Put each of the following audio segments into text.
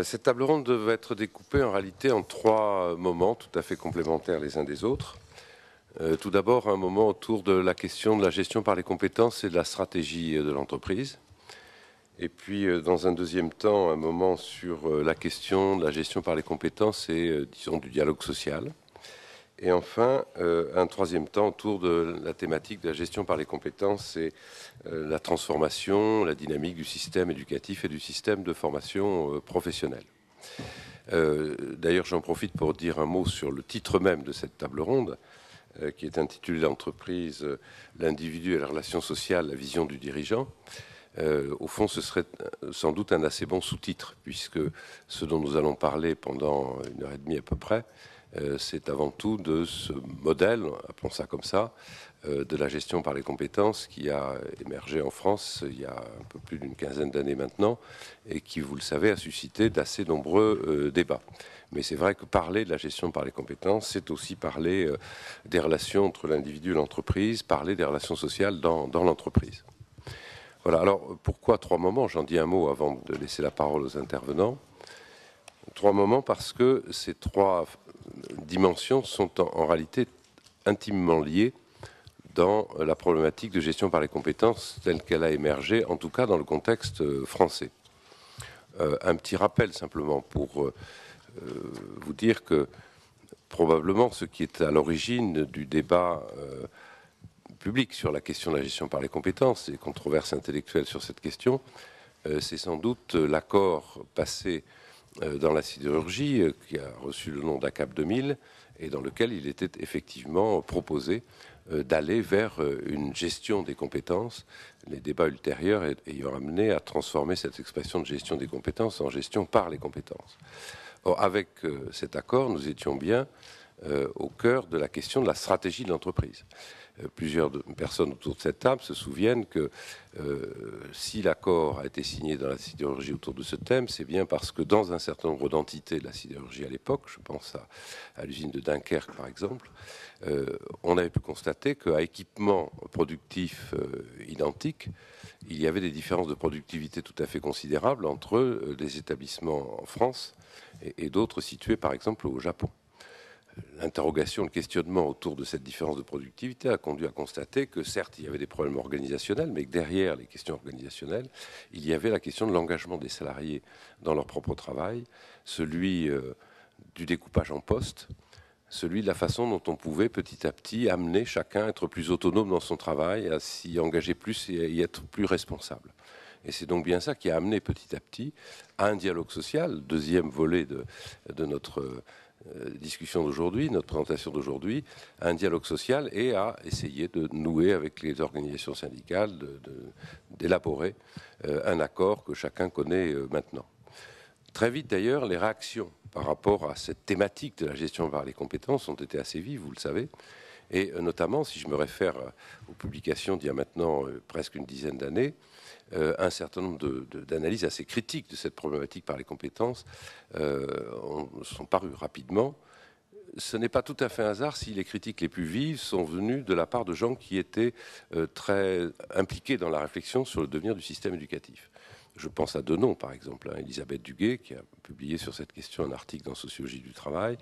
Cette table ronde devait être découpée en réalité en trois moments tout à fait complémentaires les uns des autres. Tout d'abord, un moment autour de la question de la gestion par les compétences et de la stratégie de l'entreprise. Et puis, dans un deuxième temps, un moment sur la question de la gestion par les compétences et, disons, du dialogue social. Et enfin, un troisième temps autour de la thématique de la gestion par les compétences et la transformation, la dynamique du système éducatif et du système de formation professionnelle. D'ailleurs, j'en profite pour dire un mot sur le titre même de cette table ronde, qui est intitulé L'entreprise, l'individu et la relation sociale, la vision du dirigeant. Au fond, ce serait sans doute un assez bon sous-titre, puisque ce dont nous allons parler pendant 1h30 à peu près, c'est avant tout de ce modèle, appelons ça comme ça, de la gestion par les compétences qui a émergé en France il y a un peu plus d'une quinzaine d'années maintenant et qui, vous le savez, a suscité d'assez nombreux débats. Mais c'est vrai que parler de la gestion par les compétences, c'est aussi parler des relations entre l'individu et l'entreprise, parler des relations sociales dans l'entreprise. Voilà, alors pourquoi trois moments? J'en dis un mot avant de laisser la parole aux intervenants. Trois moments parce que ces trois dimensions sont en réalité intimement liées dans la problématique de gestion par les compétences telle qu'elle a émergé, en tout cas dans le contexte français. Un petit rappel simplement pour vous dire que probablement ce qui est à l'origine du débat public sur la question de la gestion par les compétences et controverses intellectuelles sur cette question, c'est sans doute l'accord passé dans la sidérurgie, qui a reçu le nom d'ACAP 2000, et dans lequel il était effectivement proposé d'aller vers une gestion des compétences, les débats ultérieurs ayant amené à transformer cette expression de gestion des compétences en gestion par les compétences. Or, avec cet accord, nous étions bien au cœur de la question de la stratégie de l'entreprise. Plusieurs personnes autour de cette table se souviennent que si l'accord a été signé dans la sidérurgie autour de ce thème, c'est bien parce que dans un certain nombre d'entités de la sidérurgie à l'époque, je pense à l'usine de Dunkerque par exemple, on avait pu constater qu'à équipement productif identique, il y avait des différences de productivité tout à fait considérables entre les établissements en France et d'autres situés par exemple au Japon. L'interrogation, le questionnement autour de cette différence de productivité a conduit à constater que certes il y avait des problèmes organisationnels, mais que derrière les questions organisationnelles, il y avait la question de l'engagement des salariés dans leur propre travail, celui du découpage en postes, celui de la façon dont on pouvait petit à petit amener chacun à être plus autonome dans son travail, à s'y engager plus et à y être plus responsable. Et c'est donc bien ça qui a amené petit à petit à un dialogue social, deuxième volet de notre discussion d'aujourd'hui, notre présentation d'aujourd'hui, à un dialogue social et à essayer de nouer avec les organisations syndicales, d'élaborer un accord que chacun connaît maintenant. Très vite d'ailleurs, les réactions par rapport à cette thématique de la gestion par les compétences ont été assez vives, vous le savez, et notamment, si je me réfère aux publications d'il y a maintenant presque une dizaine d'années, un certain nombre d'analyses assez critiques de cette problématique par les compétences sont parues rapidement. Ce n'est pas tout à fait un hasard si les critiques les plus vives sont venues de la part de gens qui étaient très impliqués dans la réflexion sur le devenir du système éducatif. Je pense à deux noms, par exemple, à Elisabeth Duguet, qui a publié sur cette question un article dans Sociologie du travail,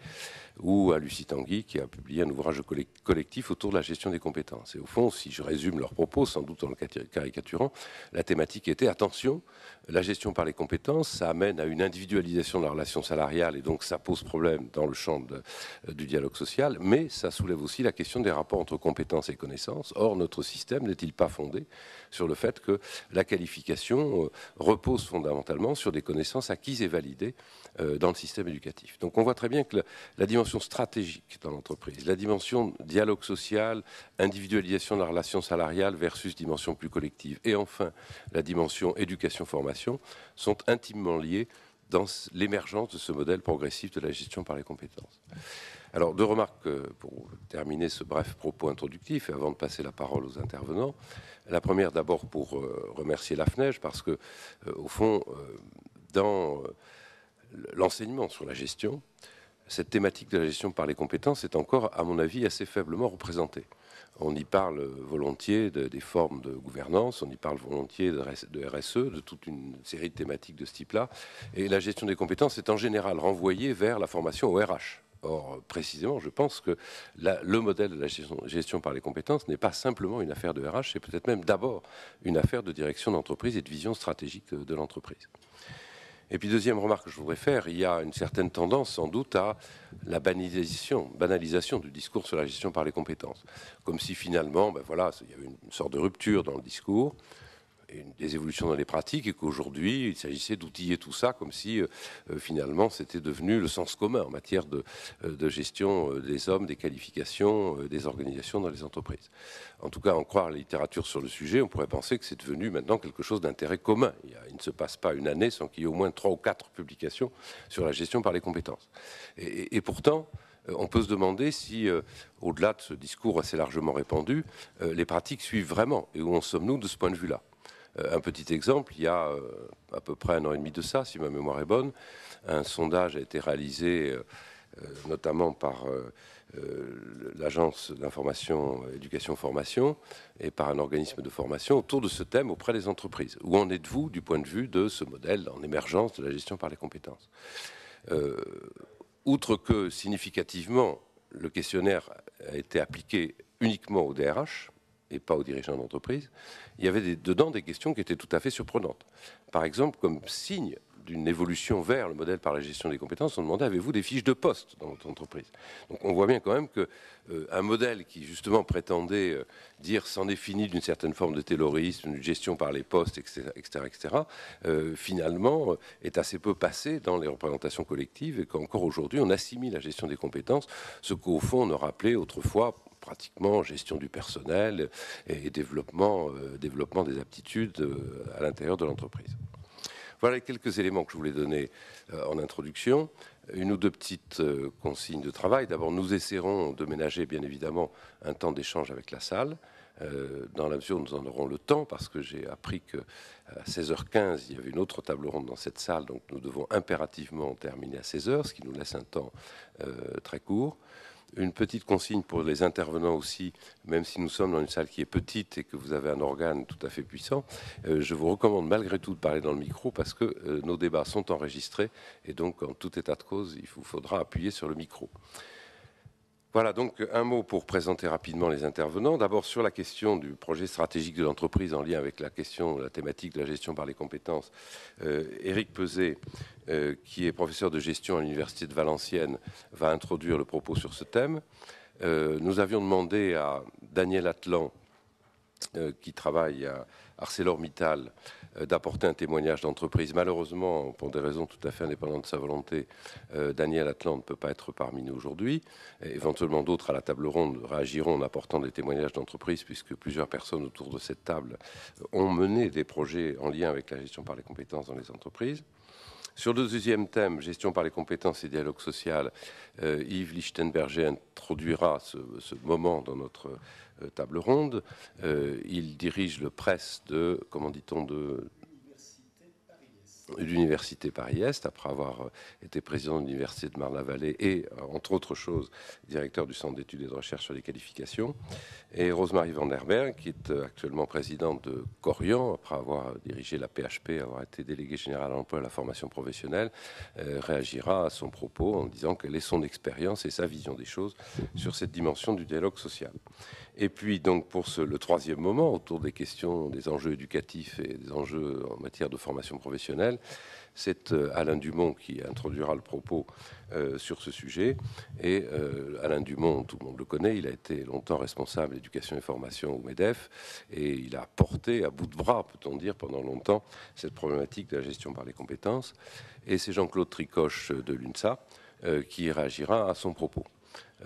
ou à Lucie Tanguy, qui a publié un ouvrage collectif autour de la gestion des compétences. Et au fond, si je résume leurs propos, sans doute en le caricaturant, la thématique était, attention, la gestion par les compétences, ça amène à une individualisation de la relation salariale, et donc ça pose problème dans le champ du dialogue social, mais ça soulève aussi la question des rapports entre compétences et connaissances. Or, notre système n'est-il pas fondé sur le fait que la qualification repose fondamentalement sur des connaissances acquises et validées dans le système éducatif. Donc on voit très bien que la dimension stratégique dans l'entreprise, la dimension dialogue social, individualisation de la relation salariale versus dimension plus collective, et enfin la dimension éducation-formation sont intimement liées dans l'émergence de ce modèle progressif de la gestion par les compétences. Alors, deux remarques pour terminer ce bref propos introductif et avant de passer la parole aux intervenants. La première, d'abord, pour remercier la FNEJ, parce que, au fond, dans l'enseignement sur la gestion, cette thématique de la gestion par les compétences est encore, à mon avis, assez faiblement représentée. On y parle volontiers des formes de gouvernance, on y parle volontiers de RSE, de toute une série de thématiques de ce type-là. Et la gestion des compétences est en général renvoyée vers la formation au RH. Or, précisément, je pense que le modèle de la gestion par les compétences n'est pas simplement une affaire de RH, c'est peut-être même d'abord une affaire de direction d'entreprise et de vision stratégique de l'entreprise. Et puis, deuxième remarque que je voudrais faire, il y a une certaine tendance sans doute à la banalisation du discours sur la gestion par les compétences. Comme si finalement, voilà, il y avait une sorte de rupture dans le discours, et des évolutions dans les pratiques, et qu'aujourd'hui, il s'agissait d'outiller tout ça comme si finalement c'était devenu le sens commun en matière de gestion des hommes, des qualifications, des organisations dans les entreprises. En tout cas, en croire la littérature sur le sujet, on pourrait penser que c'est devenu maintenant quelque chose d'intérêt commun. Il ne se passe pas une année sans qu'il y ait au moins 3 ou 4 publications sur la gestion par les compétences. Et pourtant, on peut se demander si, au-delà de ce discours assez largement répandu, les pratiques suivent vraiment, et où en sommes-nous de ce point de vue-là. Un petit exemple, il y a à peu près 1 an et demi de ça, si ma mémoire est bonne, un sondage a été réalisé notamment par l'agence d'information éducation-formation et par un organisme de formation autour de ce thème auprès des entreprises. Où en êtes-vous du point de vue de ce modèle en émergence de la gestion par les compétences ? Outre que significativement, le questionnaire a été appliqué uniquement au DRH, et pas aux dirigeants d'entreprise, il y avait dedans des questions qui étaient tout à fait surprenantes. Par exemple, comme signe d'une évolution vers le modèle par la gestion des compétences, on demandait: avez-vous des fiches de poste dans votre entreprise? Donc on voit bien quand même qu'un modèle qui justement prétendait dire s'en est fini d'une certaine forme de taylorisme, d'une gestion par les postes, etc., finalement est assez peu passé dans les représentations collectives, et qu'encore aujourd'hui on assimile la gestion des compétences, ce qu'au fond on aurait appelé autrefois pratiquement gestion du personnel et développement des aptitudes à l'intérieur de l'entreprise. Voilà les quelques éléments que je voulais donner en introduction. Une ou deux petites consignes de travail. D'abord, nous essaierons de ménager, bien évidemment, un temps d'échange avec la salle, dans la mesure où nous en aurons le temps, parce que j'ai appris qu'à 16h15, il y avait une autre table ronde dans cette salle, donc nous devons impérativement terminer à 16h, ce qui nous laisse un temps très court. Une petite consigne pour les intervenants aussi, même si nous sommes dans une salle qui est petite et que vous avez un organe tout à fait puissant, je vous recommande malgré tout de parler dans le micro, parce que nos débats sont enregistrés, et donc en tout état de cause, il vous faudra appuyer sur le micro. Voilà, donc un mot pour présenter rapidement les intervenants. D'abord sur la question du projet stratégique de l'entreprise en lien avec la question, la thématique de la gestion par les compétences. Éric Peuzet, qui est professeur de gestion à l'Université de Valenciennes, va introduire le propos sur ce thème. Nous avions demandé à Daniel Atlan, qui travaille à ArcelorMittal, d'apporter un témoignage d'entreprise. Malheureusement, pour des raisons tout à fait indépendantes de sa volonté, Daniel Atlan ne peut pas être parmi nous aujourd'hui. Éventuellement, d'autres à la table ronde réagiront en apportant des témoignages d'entreprise, puisque plusieurs personnes autour de cette table ont mené des projets en lien avec la gestion par les compétences dans les entreprises. Sur le deuxième thème, gestion par les compétences et dialogue social, Yves Lichtenberger introduira ce moment dans notre table ronde. Il dirige le press de, comment dit-on, de l'Université Paris-Est, après avoir été président de l'Université de Marne-la-Vallée et, entre autres choses, directeur du Centre d'études et de recherche sur les qualifications. Et Rosemarie Vanderberg, qui est actuellement présidente de Corian, après avoir dirigé la PHP, avoir été déléguée générale à l'emploi et à la formation professionnelle, réagira à son propos en disant quelle est son expérience et sa vision des choses sur cette dimension du dialogue social. Et puis, donc, pour le troisième moment, autour des questions des enjeux éducatifs et des enjeux en matière de formation professionnelle, c'est Alain Dumont qui introduira le propos sur ce sujet. Et Alain Dumont, tout le monde le connaît, il a été longtemps responsable éducation et formation au MEDEF, et il a porté à bout de bras, peut-on dire, pendant longtemps, cette problématique de la gestion par les compétences. Et c'est Jean-Claude Tricoche de l'UNSA qui réagira à son propos.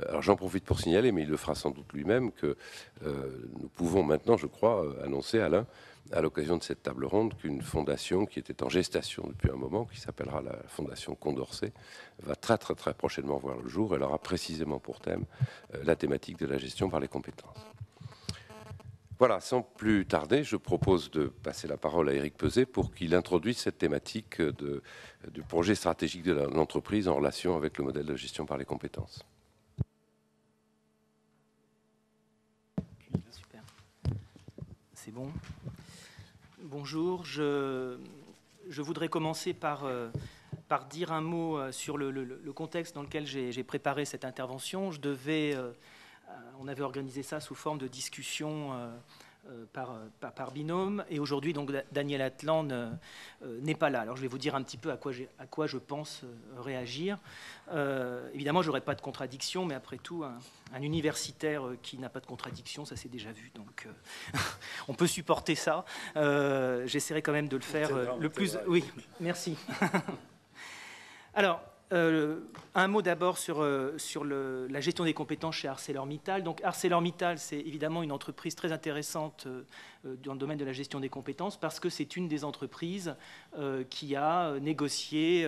Alors j'en profite pour signaler, mais il le fera sans doute lui-même, que nous pouvons maintenant, je crois, annoncer, Alain, à l'occasion de cette table ronde, qu'une fondation qui était en gestation depuis un moment, qui s'appellera la Fondation Condorcet, va très très très prochainement voir le jour. Elle aura précisément pour thème la thématique de la gestion par les compétences. Voilà, sans plus tarder, je propose de passer la parole à Éric Peuzet pour qu'il introduise cette thématique du projet stratégique de l'entreprise en relation avec le modèle de gestion par les compétences. Super. C'est bon. Bonjour, je voudrais commencer par dire un mot sur le contexte dans lequel j'ai préparé cette intervention. On avait organisé ça sous forme de discussion par binôme, et aujourd'hui, donc, Daniel Atlan n'est pas là. Alors, je vais vous dire un petit peu à quoi je pense réagir. Évidemment, je n'aurai pas de contradiction, mais après tout, un universitaire qui n'a pas de contradiction, ça s'est déjà vu, donc on peut supporter ça. J'essaierai quand même de le faire le plus... Oui, merci. Alors, un mot d'abord sur la gestion des compétences chez ArcelorMittal. Donc, ArcelorMittal, c'est évidemment une entreprise très intéressante dans le domaine de la gestion des compétences parce que c'est une des entreprises qui a négocié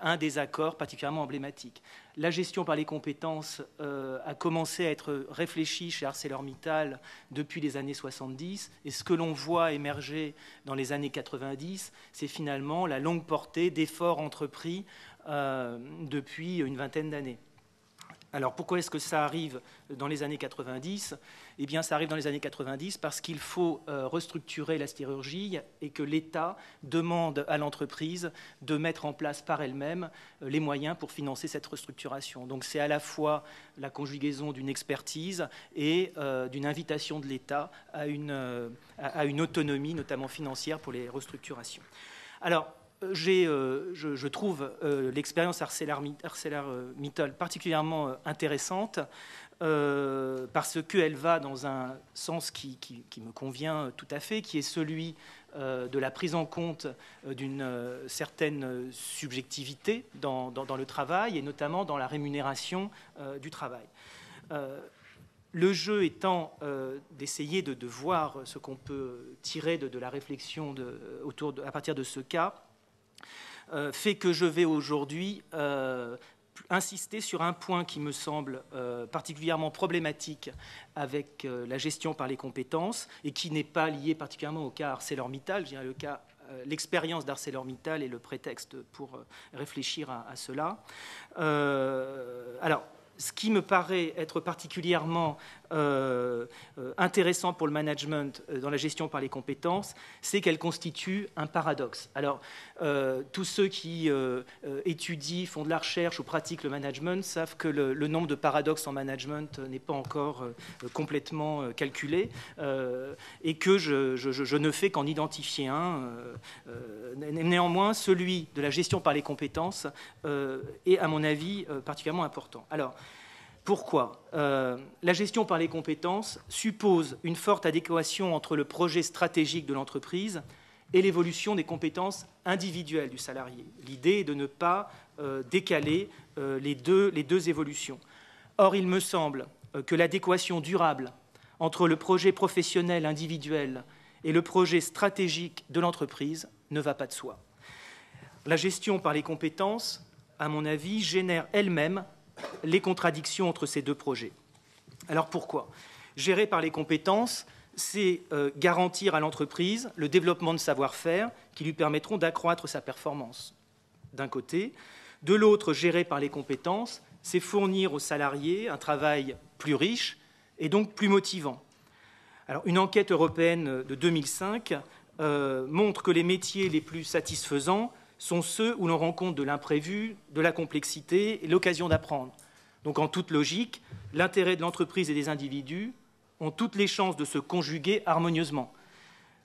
un des accords particulièrement emblématiques. La gestion par les compétences a commencé à être réfléchie chez ArcelorMittal depuis les années 70, et ce que l'on voit émerger dans les années 90, c'est finalement la longue portée d'efforts entrepris depuis une vingtaine d'années. Alors pourquoi est-ce que ça arrive dans les années 90 ? Eh bien, ça arrive dans les années 90 parce qu'il faut restructurer la sidérurgie et que l'État demande à l'entreprise de mettre en place par elle-même les moyens pour financer cette restructuration. Donc c'est à la fois la conjugaison d'une expertise et d'une invitation de l'État à une autonomie, notamment financière, pour les restructurations. Alors, je trouve l'expérience ArcelorMittal particulièrement intéressante parce qu'elle va dans un sens qui me convient tout à fait, qui est celui de la prise en compte d'une certaine subjectivité dans le travail et notamment dans la rémunération du travail. Le jeu étant d'essayer de voir ce qu'on peut tirer de la réflexion à partir de ce cas, fait que je vais aujourd'hui insister sur un point qui me semble particulièrement problématique avec la gestion par les compétences et qui n'est pas lié particulièrement au cas ArcelorMittal. Je dirais l'expérience d'ArcelorMittal est le prétexte pour réfléchir à cela. Alors, ce qui me paraît être particulièrement intéressant pour le management dans la gestion par les compétences, c'est qu'elle constitue un paradoxe. Alors, tous ceux qui étudient, font de la recherche ou pratiquent le management savent que le nombre de paradoxes en management n'est pas encore complètement calculé et que je ne fais qu'en identifier un. Néanmoins, celui de la gestion par les compétences est, à mon avis, particulièrement important. Alors, pourquoi ? La gestion par les compétences suppose une forte adéquation entre le projet stratégique de l'entreprise et l'évolution des compétences individuelles du salarié. L'idée est de ne pas décaler les deux évolutions. Or, il me semble que l'adéquation durable entre le projet professionnel individuel et le projet stratégique de l'entreprise ne va pas de soi. La gestion par les compétences, à mon avis, génère elle-même les contradictions entre ces deux projets. Alors pourquoi ? Gérer par les compétences, c'est garantir à l'entreprise le développement de savoir-faire qui lui permettront d'accroître sa performance, d'un côté. De l'autre, gérer par les compétences, c'est fournir aux salariés un travail plus riche et donc plus motivant. Alors, une enquête européenne de 2005 montre que les métiers les plus satisfaisants sont ceux où l'on rencontre de l'imprévu, de la complexité et l'occasion d'apprendre. Donc, en toute logique, l'intérêt de l'entreprise et des individus ont toutes les chances de se conjuguer harmonieusement.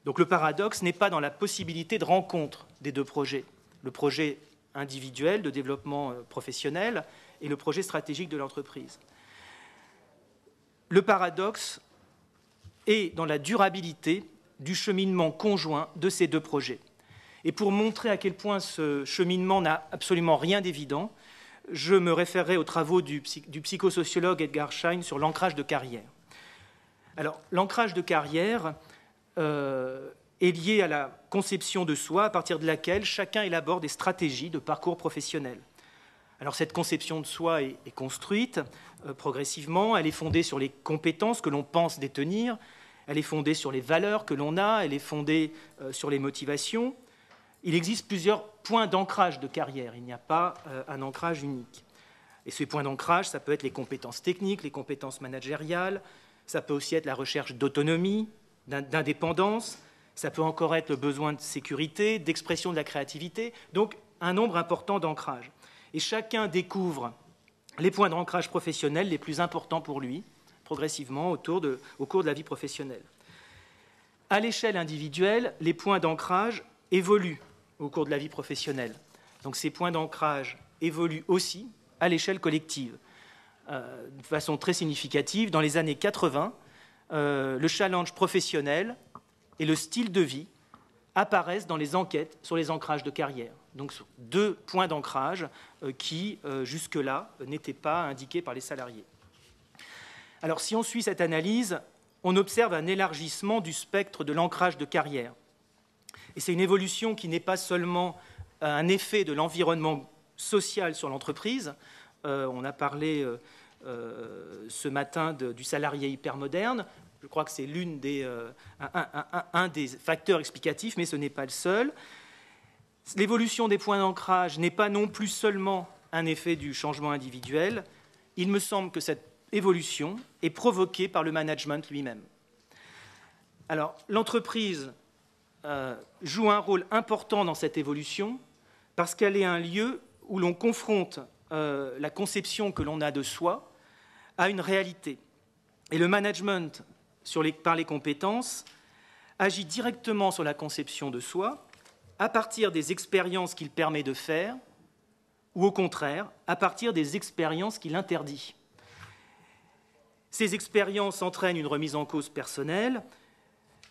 Donc, le paradoxe n'est pas dans la possibilité de rencontre des deux projets, le projet individuel de développement professionnel et le projet stratégique de l'entreprise. Le paradoxe est dans la durabilité du cheminement conjoint de ces deux projets. Et pour montrer à quel point ce cheminement n'a absolument rien d'évident, je me référerai aux travaux du psychosociologue Edgar Schein sur l'ancrage de carrière. Alors, l'ancrage de carrière est lié à la conception de soi à partir de laquelle chacun élabore des stratégies de parcours professionnel. Alors cette conception de soi est construite progressivement, elle est fondée sur les compétences que l'on pense détenir, elle est fondée sur les valeurs que l'on a, elle est fondée sur les motivations. Il existe plusieurs points d'ancrage de carrière, il n'y a pas un ancrage unique. Et ces points d'ancrage, ça peut être les compétences techniques, les compétences managériales, ça peut aussi être la recherche d'autonomie, d'indépendance, ça peut encore être le besoin de sécurité, d'expression de la créativité, donc un nombre important d'ancrages. Et chacun découvre les points d'ancrage professionnels les plus importants pour lui, progressivement au cours de la vie professionnelle. À l'échelle individuelle, les points d'ancrage évoluent au cours de la vie professionnelle. Donc ces points d'ancrage évoluent aussi à l'échelle collective. De façon très significative, dans les années 80, le challenge professionnel et le style de vie apparaissent dans les enquêtes sur les ancrages de carrière. Donc deux points d'ancrage qui, jusque-là, n'étaient pas indiqués par les salariés. Alors si on suit cette analyse, on observe un élargissement du spectre de l'ancrage de carrière. Et c'est une évolution qui n'est pas seulement un effet de l'environnement social sur l'entreprise. On a parlé ce matin du salarié hypermoderne. Je crois que c'est un des facteurs explicatifs, mais ce n'est pas le seul. L'évolution des points d'ancrage n'est pas non plus seulement un effet du changement individuel. Il me semble que cette évolution est provoquée par le management lui-même. Alors, l'entreprise joue un rôle important dans cette évolution parce qu'elle est un lieu où l'on confronte la conception que l'on a de soi à une réalité. Et le management par les compétences agit directement sur la conception de soi à partir des expériences qu'il permet de faire ou au contraire à partir des expériences qu'il interdit. Ces expériences entraînent une remise en cause personnelle,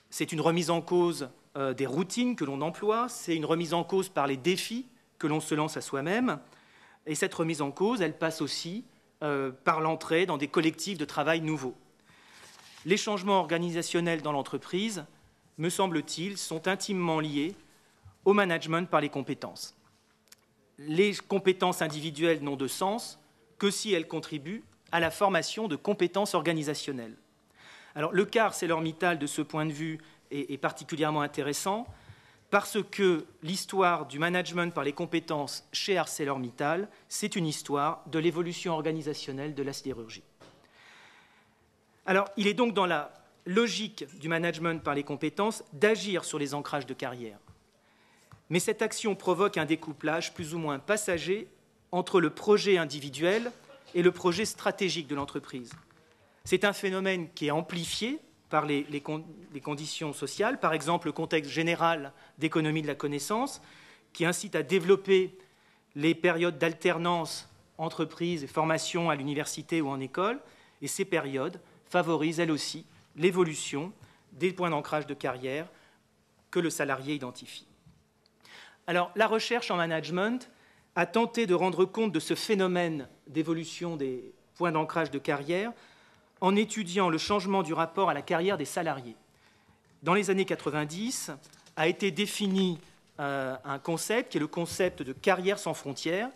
c'est une remise en cause des routines que l'on emploie, c'est une remise en cause par les défis que l'on se lance à soi-même. Et cette remise en cause, elle passe aussi par l'entrée dans des collectifs de travail nouveaux. Les changements organisationnels dans l'entreprise, me semble-t-il, sont intimement liés au management par les compétences. Les compétences individuelles n'ont de sens que si elles contribuent à la formation de compétences organisationnelles. Alors, le cas ArcelorMittal, de ce point de vue, est particulièrement intéressant parce que l'histoire du management par les compétences chez ArcelorMittal, c'est une histoire de l'évolution organisationnelle de la sidérurgie. Alors, il est donc dans la logique du management par les compétences d'agir sur les ancrages de carrière. Mais cette action provoque un découplage plus ou moins passager entre le projet individuel et le projet stratégique de l'entreprise. C'est un phénomène qui est amplifié par les conditions sociales, par exemple le contexte général d'économie de la connaissance, qui incite à développer les périodes d'alternance entreprise et formation à l'université ou en école, et ces périodes favorisent elles aussi l'évolution des points d'ancrage de carrière que le salarié identifie. Alors, la recherche en management a tenté de rendre compte de ce phénomène d'évolution des points d'ancrage de carrière en étudiant le changement du rapport à la carrière des salariés. Dans les années 90, a été défini un concept qui est le concept de carrière sans frontières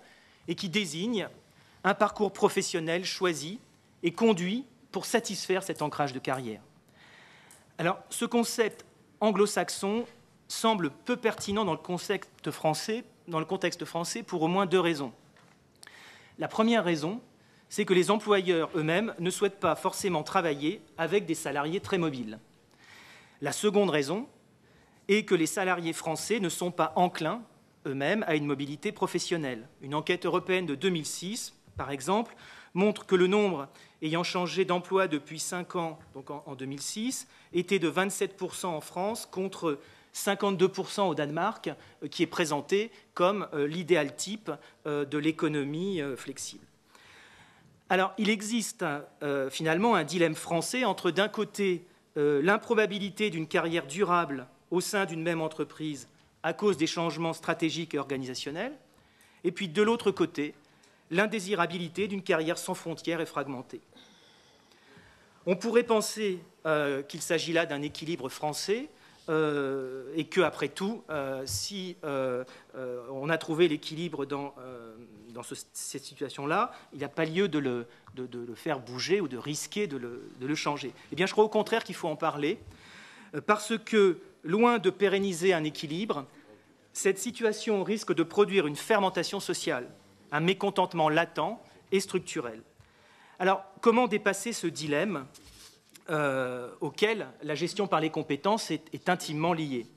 et qui désigne un parcours professionnel choisi et conduit pour satisfaire cet ancrage de carrière. Alors, ce concept anglo-saxon semble peu pertinent dans le contexte français pour au moins deux raisons. La première raison, c'est que les employeurs eux-mêmes ne souhaitent pas forcément travailler avec des salariés très mobiles. La seconde raison est que les salariés français ne sont pas enclins eux-mêmes à une mobilité professionnelle. Une enquête européenne de 2006, par exemple, montre que le nombre ayant changé d'emploi depuis 5 ans, donc en 2006, était de 27% en France contre 52% au Danemark, qui est présenté comme l'idéal type de l'économie flexible. Alors, il existe finalement un dilemme français entre, d'un côté, l'improbabilité d'une carrière durable au sein d'une même entreprise à cause des changements stratégiques et organisationnels, et puis, de l'autre côté, l'indésirabilité d'une carrière sans frontières et fragmentée. On pourrait penser qu'il s'agit là d'un équilibre français, et que, après tout, si on a trouvé l'équilibre dans dans cette situation-là, il n'y a pas lieu de le faire bouger ou de risquer de le changer. Eh bien, je crois au contraire qu'il faut en parler, parce que, loin de pérenniser un équilibre, cette situation risque de produire une fermentation sociale, un mécontentement latent et structurel. Alors, comment dépasser ce dilemme auquel la gestion par les compétences est intimement liée?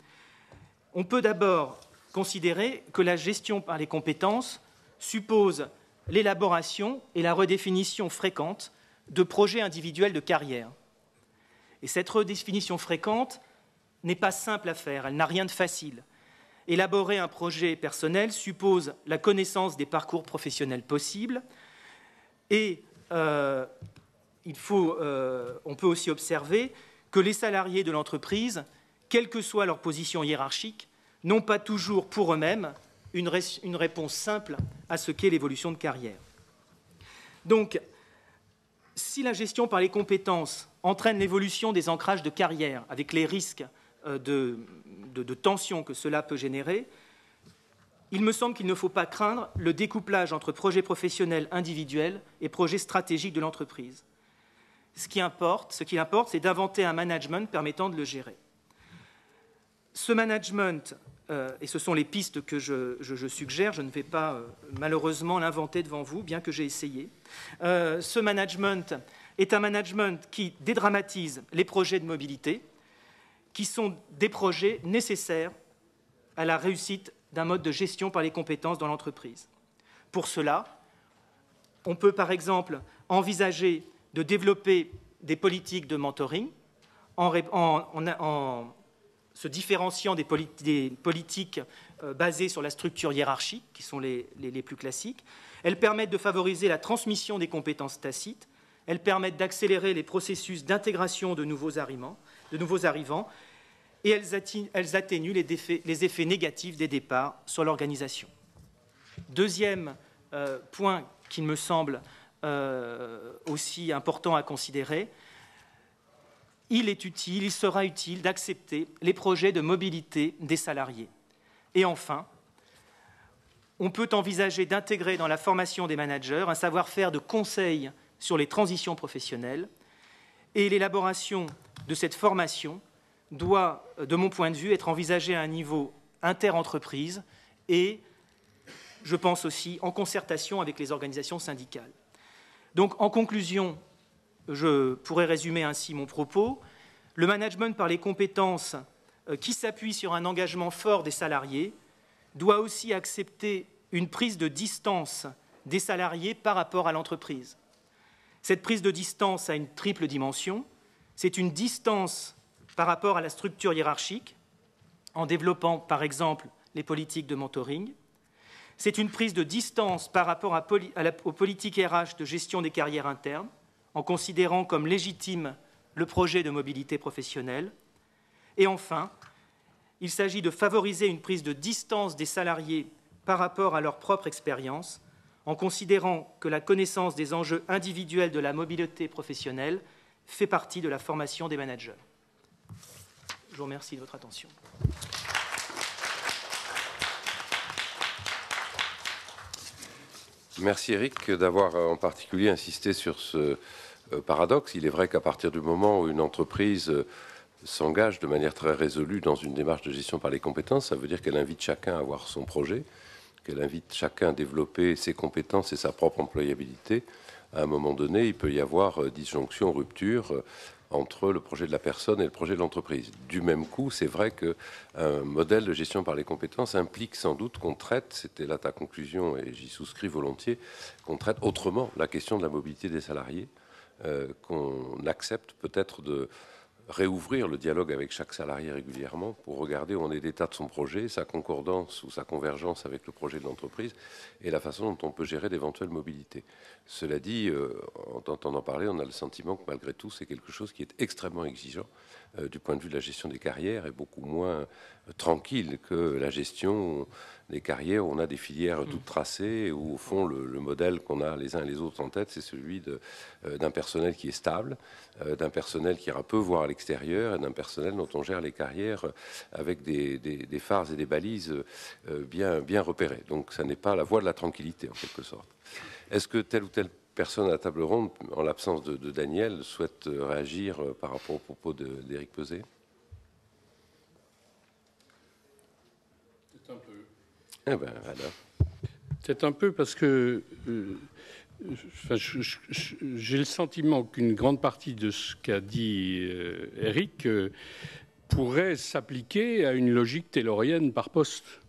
On peut d'abord considérer que la gestion par les compétences suppose l'élaboration et la redéfinition fréquente de projets individuels de carrière. Et cette redéfinition fréquente n'est pas simple à faire, elle n'a rien de facile. Élaborer un projet personnel suppose la connaissance des parcours professionnels possibles et on peut aussi observer que les salariés de l'entreprise, quelle que soit leur position hiérarchique, n'ont pas toujours pour eux-mêmes une réponse simple à ce qu'est l'évolution de carrière. Donc, si la gestion par les compétences entraîne l'évolution des ancrages de carrière, avec les risques de tension que cela peut générer, il me semble qu'il ne faut pas craindre le découplage entre projets professionnels individuels et projets stratégiques de l'entreprise. Ce qui importe, c'est d'inventer un management permettant de le gérer. Ce management, et ce sont les pistes que je suggère, je ne vais pas malheureusement l'inventer devant vous, bien que j'ai essayé. Ce management est un management qui dédramatise les projets de mobilité, qui sont des projets nécessaires à la réussite d'un mode de gestion par les compétences dans l'entreprise. Pour cela, on peut par exemple envisager de développer des politiques de mentoring en se différenciant des politiques basées sur la structure hiérarchique, qui sont les plus classiques. Elles permettent de favoriser la transmission des compétences tacites. Elles permettent d'accélérer les processus d'intégration de nouveaux arrivants. Et elles atténuent les effets négatifs des départs sur l'organisation. Deuxième point qui me semble aussi important à considérer, il sera utile d'accepter les projets de mobilité des salariés. Et enfin, on peut envisager d'intégrer dans la formation des managers un savoir-faire de conseil sur les transitions professionnelles, et l'élaboration de cette formation doit, de mon point de vue, être envisagée à un niveau inter-entreprise et, je pense aussi, en concertation avec les organisations syndicales. Donc, en conclusion, je pourrais résumer ainsi mon propos. Le management par les compétences qui s'appuie sur un engagement fort des salariés doit aussi accepter une prise de distance des salariés par rapport à l'entreprise. Cette prise de distance a une triple dimension. C'est une distance par rapport à la structure hiérarchique, en développant, par exemple, les politiques de mentoring. C'est une prise de distance par rapport aux politiques RH de gestion des carrières internes, en considérant comme légitime le projet de mobilité professionnelle. Et enfin, il s'agit de favoriser une prise de distance des salariés par rapport à leur propre expérience, en considérant que la connaissance des enjeux individuels de la mobilité professionnelle fait partie de la formation des managers. Je vous remercie de votre attention. Merci Eric d'avoir en particulier insisté sur ce paradoxe. Il est vrai qu'à partir du moment où une entreprise s'engage de manière très résolue dans une démarche de gestion par les compétences, ça veut dire qu'elle invite chacun à avoir son projet, qu'elle invite chacun à développer ses compétences et sa propre employabilité. À un moment donné, il peut y avoir disjonction, rupture entre le projet de la personne et le projet de l'entreprise. Du même coup, c'est vrai qu'un modèle de gestion par les compétences implique sans doute qu'on traite, c'était là ta conclusion et j'y souscris volontiers, qu'on traite autrement la question de la mobilité des salariés, qu'on accepte peut-être de réouvrir le dialogue avec chaque salarié régulièrement pour regarder où en est l'état de son projet, sa concordance ou sa convergence avec le projet de l'entreprise et la façon dont on peut gérer d'éventuelles mobilités. Cela dit, en t'entendant parler, on a le sentiment que malgré tout, c'est quelque chose qui est extrêmement exigeant du point de vue de la gestion des carrières, est beaucoup moins tranquille que la gestion des carrières où on a des filières toutes tracées, où au fond le modèle qu'on a les uns et les autres en tête, c'est celui d'un personnel qui est stable, d'un personnel qui ira peu voir à l'extérieur et d'un personnel dont on gère les carrières avec des phares et des balises bien repérés. Donc ça n'est pas la voie de la tranquillité en quelque sorte. Est-ce que telle ou telle personne à la table ronde, en l'absence de Daniel, souhaite réagir par rapport aux propos d'Éric Peset? Peut-être un peu. Eh ben, voilà. Peut-être un peu parce que j'ai le sentiment qu'une grande partie de ce qu'a dit Éric pourrait s'appliquer à une logique taylorienne par poste.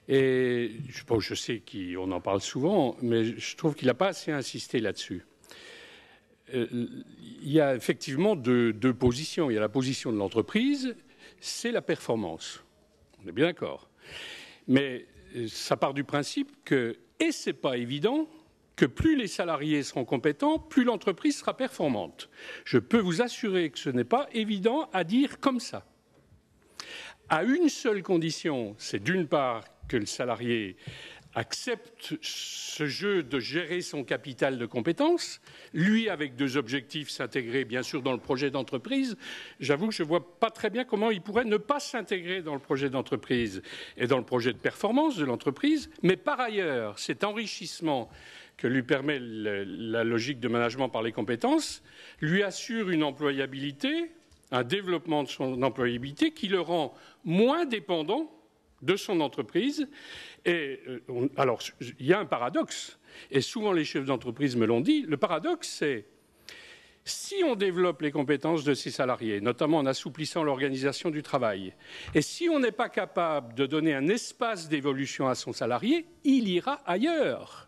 Et je sais qu'on en parle souvent, mais je trouve qu'il n'a pas assez insisté là-dessus. Il y a effectivement deux positions. Il y a la position de l'entreprise, c'est la performance. On est bien d'accord. Mais ça part du principe que, et c'est pas évident, que plus les salariés seront compétents, plus l'entreprise sera performante. Je peux vous assurer que ce n'est pas évident à dire comme ça. À une seule condition, c'est d'une part que le salarié accepte ce jeu de gérer son capital de compétences, lui avec deux objectifs, s'intégrer bien sûr dans le projet d'entreprise. J'avoue que je ne vois pas très bien comment il pourrait ne pas s'intégrer dans le projet d'entreprise et dans le projet de performance de l'entreprise, mais par ailleurs, cet enrichissement que lui permet la logique de management par les compétences lui assure une employabilité, un développement de son employabilité qui le rend moins dépendant de son entreprise. Et alors, il y a un paradoxe, et souvent les chefs d'entreprise me l'ont dit. Le paradoxe, c'est si on développe les compétences de ses salariés, notamment en assouplissant l'organisation du travail, et si on n'est pas capable de donner un espace d'évolution à son salarié, il ira ailleurs.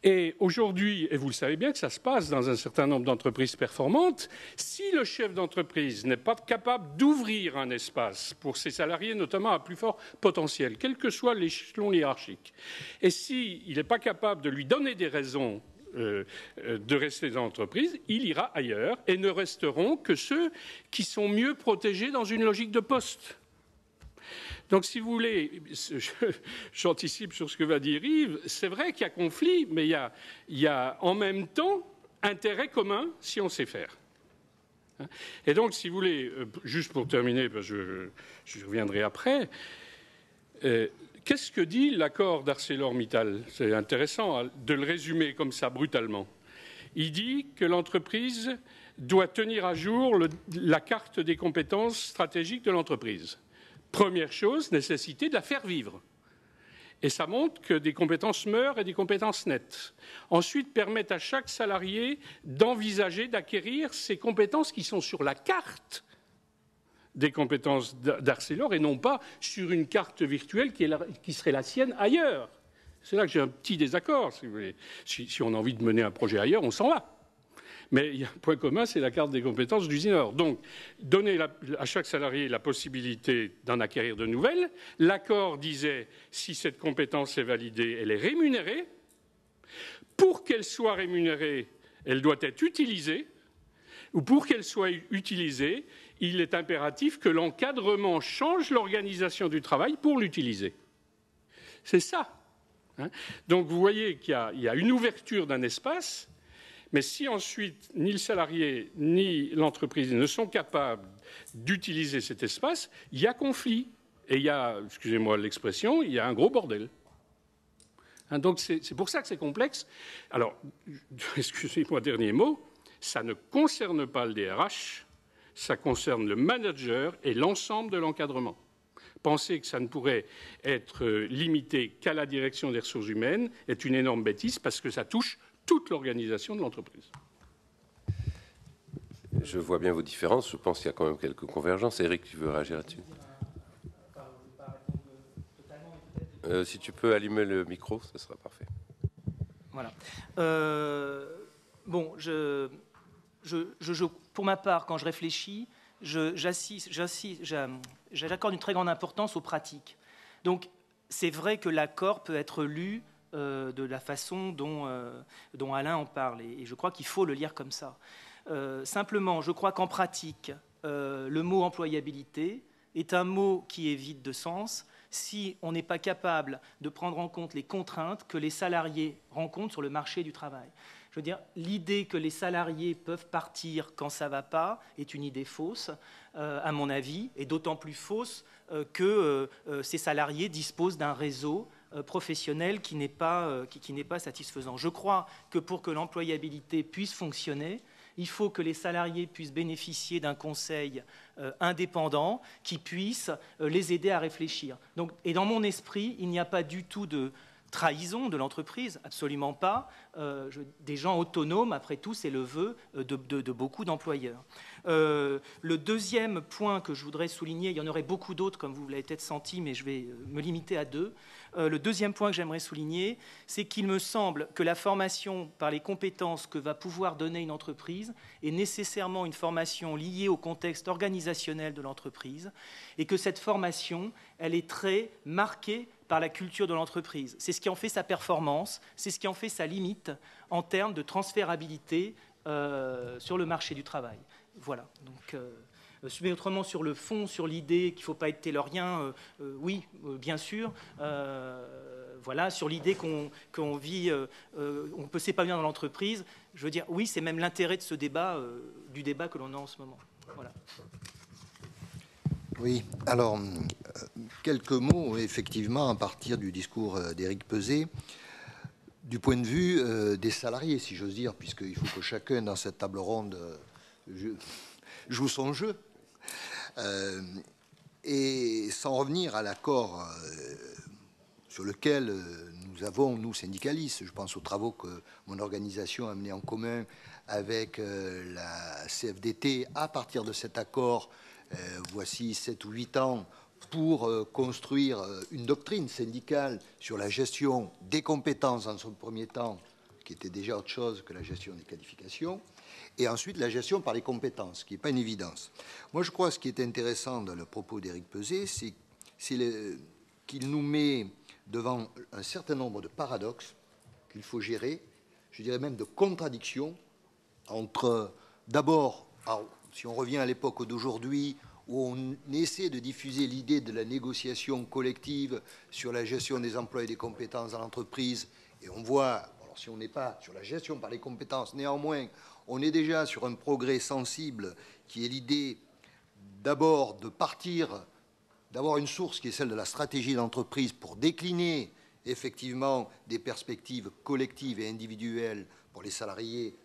Et aujourd'hui, et vous le savez bien que ça se passe dans un certain nombre d'entreprises performantes, si le chef d'entreprise n'est pas capable d'ouvrir un espace pour ses salariés, notamment à plus fort potentiel, quel que soit l'échelon hiérarchique, et s'il n'est pas capable de lui donner des raisons de rester dans l'entreprise, il ira ailleurs et ne resteront que ceux qui sont mieux protégés dans une logique de poste. Donc, si vous voulez, j'anticipe sur ce que va dire Yves, c'est vrai qu'il y a conflit, mais il y a en même temps intérêt commun si on sait faire. Et donc, si vous voulez, juste pour terminer, parce que je reviendrai après, qu'est-ce que dit l'accord d'ArcelorMittal? C'est intéressant de le résumer comme ça, brutalement. Il dit que l'entreprise doit tenir à jour la carte des compétences stratégiques de l'entreprise. Première chose, nécessité de la faire vivre. Et ça montre que des compétences meurent et des compétences naissent. Ensuite, permettre à chaque salarié d'envisager, d'acquérir ces compétences qui sont sur la carte des compétences d'Arcelor et non pas sur une carte virtuelle qui serait la sienne ailleurs. C'est là que j'ai un petit désaccord, si vous voulez. Si on a envie de mener un projet ailleurs, on s'en va. Mais il y a un point commun, c'est la carte des compétences d'usineur. Donc, donner à chaque salarié la possibilité d'en acquérir de nouvelles. L'accord disait, si cette compétence est validée, elle est rémunérée. Pour qu'elle soit rémunérée, elle doit être utilisée. Ou pour qu'elle soit utilisée, il est impératif que l'encadrement change l'organisation du travail pour l'utiliser. C'est ça. Donc, vous voyez qu'il y a une ouverture d'un espace. Mais si ensuite ni le salarié ni l'entreprise ne sont capables d'utiliser cet espace, il y a conflit. Et il y a, excusez-moi l'expression, il y a un gros bordel. Donc c'est pour ça que c'est complexe. Alors, excusez-moi, dernier mot, ça ne concerne pas le DRH, ça concerne le manager et l'ensemble de l'encadrement. Penser que ça ne pourrait être limité qu'à la direction des ressources humaines est une énorme bêtise parce que ça touche toute l'organisation de l'entreprise. Je vois bien vos différences. Je pense qu'il y a quand même quelques convergences. Éric, tu veux réagir là-dessus? Si tu peux allumer le micro, ce sera parfait. Voilà. Bon, pour ma part, quand je réfléchis, j'accorde une très grande importance aux pratiques. Donc, c'est vrai que l'accord peut être lu de la façon dont Alain en parle. Et je crois qu'il faut le lire comme ça. Simplement, je crois qu'en pratique, le mot employabilité est un mot qui est vide de sens si on n'est pas capable de prendre en compte les contraintes que les salariés rencontrent sur le marché du travail. Je veux dire, l'idée que les salariés peuvent partir quand ça ne va pas est une idée fausse, à mon avis, et d'autant plus fausse que ces salariés disposent d'un réseau professionnel qui n'est pas satisfaisant. Je crois que pour que l'employabilité puisse fonctionner, il faut que les salariés puissent bénéficier d'un conseil indépendant qui puisse les aider à réfléchir. Donc, et dans mon esprit, il n'y a pas du tout de trahison de l'entreprise, absolument pas. Des gens autonomes, après tout, c'est le vœu de beaucoup d'employeurs. Le deuxième point que je voudrais souligner, il y en aurait beaucoup d'autres, comme vous l'avez peut-être senti, mais je vais me limiter à deux. Le deuxième point que j'aimerais souligner, c'est qu'il me semble que la formation par les compétences que va pouvoir donner une entreprise est nécessairement une formation liée au contexte organisationnel de l'entreprise et que cette formation, elle est très marquée par la culture de l'entreprise. C'est ce qui en fait sa performance, c'est ce qui en fait sa limite en termes de transférabilité sur le marché du travail. Voilà. Donc, mais autrement, sur le fond, sur l'idée qu'il ne faut pas être taylorien, oui, bien sûr. Voilà, sur l'idée qu'on vit, on peut s'épanouir dans l'entreprise, je veux dire, oui, c'est même l'intérêt de ce débat, du débat que l'on a en ce moment. Voilà. Oui, alors, quelques mots, effectivement, à partir du discours d'Éric Peset, du point de vue des salariés, si j'ose dire, puisqu'il faut que chacun dans cette table ronde joue son jeu. Et sans revenir à l'accord sur lequel nous avons, nous, syndicalistes, je pense aux travaux que mon organisation a menés en commun avec la CFDT, à partir de cet accord, voici 7 ou 8 ans, pour construire une doctrine syndicale sur la gestion des compétences dans son premier temps, qui était déjà autre chose que la gestion des qualifications, et ensuite la gestion par les compétences, qui n'est pas une évidence. Moi, je crois que ce qui est intéressant dans le propos d'Éric Peset, c'est qu'il nous met devant un certain nombre de paradoxes qu'il faut gérer, je dirais même de contradictions, entre d'abord, si on revient à l'époque d'aujourd'hui, où on essaie de diffuser l'idée de la négociation collective sur la gestion des emplois et des compétences dans l'entreprise, et on voit, alors si on n'est pas sur la gestion par les compétences, néanmoins, on est déjà sur un progrès sensible qui est l'idée d'abord de partir, d'avoir une source qui est celle de la stratégie d'entreprise pour décliner effectivement des perspectives collectives et individuelles pour les salariés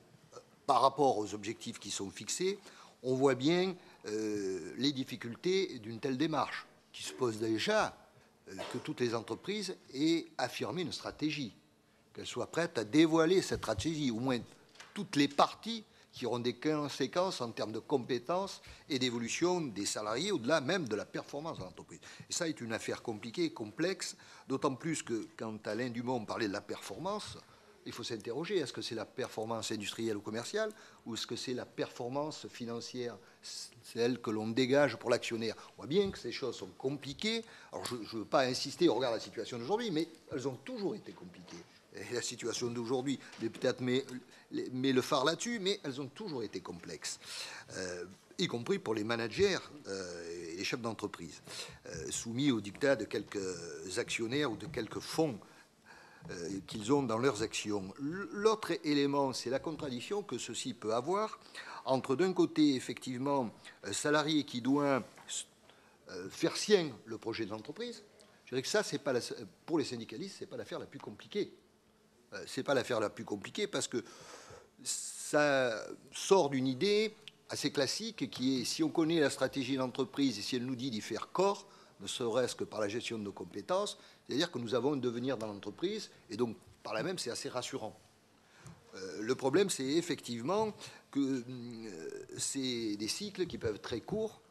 par rapport aux objectifs qui sont fixés. On voit bien les difficultés d'une telle démarche, qui se pose déjà que toutes les entreprises aient affirmé une stratégie, qu'elles soient prêtes à dévoiler cette stratégie, au moins toutes les parties qui auront des conséquences en termes de compétences et d'évolution des salariés, au-delà même de la performance de l'entreprise. Et ça est une affaire compliquée, complexe, d'autant plus que quand Alain Dumont parlait de la performance, il faut s'interroger, est-ce que c'est la performance industrielle ou commerciale, ou est-ce que c'est la performance financière, celle que l'on dégage pour l'actionnaire? On voit bien que ces choses sont compliquées. Alors je ne veux pas insister au regard de la situation d'aujourd'hui, mais elles ont toujours été compliquées. Et la situation d'aujourd'hui peut-être met le phare là-dessus, mais elles ont toujours été complexes, y compris pour les managers et les chefs d'entreprise, soumis au diktat de quelques actionnaires ou de quelques fonds qu'ils ont dans leurs actions. L'autre élément, c'est la contradiction que ceci peut avoir entre, d'un côté, effectivement, un salarié qui doit faire sien le projet de l'entreprise. Je dirais que ça, c'est pas pour les syndicalistes, c'est pas l'affaire la plus compliquée. C'est pas l'affaire la plus compliquée parce que ça sort d'une idée assez classique qui est, si on connaît la stratégie de l'entreprise et si elle nous dit d'y faire corps, ne serait-ce que par la gestion de nos compétences, c'est-à-dire que nous avons un devenir dans l'entreprise, et donc, par là même, c'est assez rassurant. Le problème, c'est effectivement que c'est des cycles qui peuvent être très courts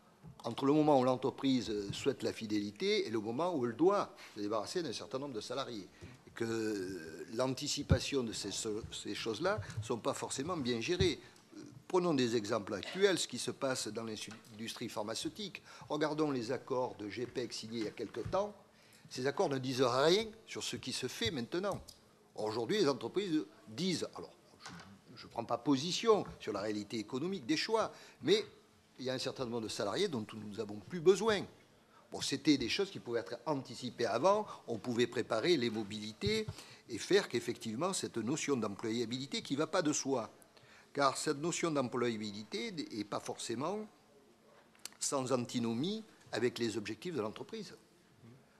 entre le moment où l'entreprise souhaite la fidélité et le moment où elle doit se débarrasser d'un certain nombre de salariés. Et que l'anticipation de ces choses-là ne sont pas forcément bien gérées. Prenons des exemples actuels, ce qui se passe dans l'industrie pharmaceutique. Regardons les accords de GPEC signés il y a quelque temps. Ces accords ne disent rien sur ce qui se fait maintenant. Aujourd'hui, les entreprises disent, alors je ne prends pas position sur la réalité économique des choix, mais il y a un certain nombre de salariés dont nous n'avons plus besoin. Bon, c'était des choses qui pouvaient être anticipées avant, on pouvait préparer les mobilités et faire qu'effectivement cette notion d'employabilité qui ne va pas de soi, car cette notion d'employabilité n'est pas forcément sans antinomie avec les objectifs de l'entreprise,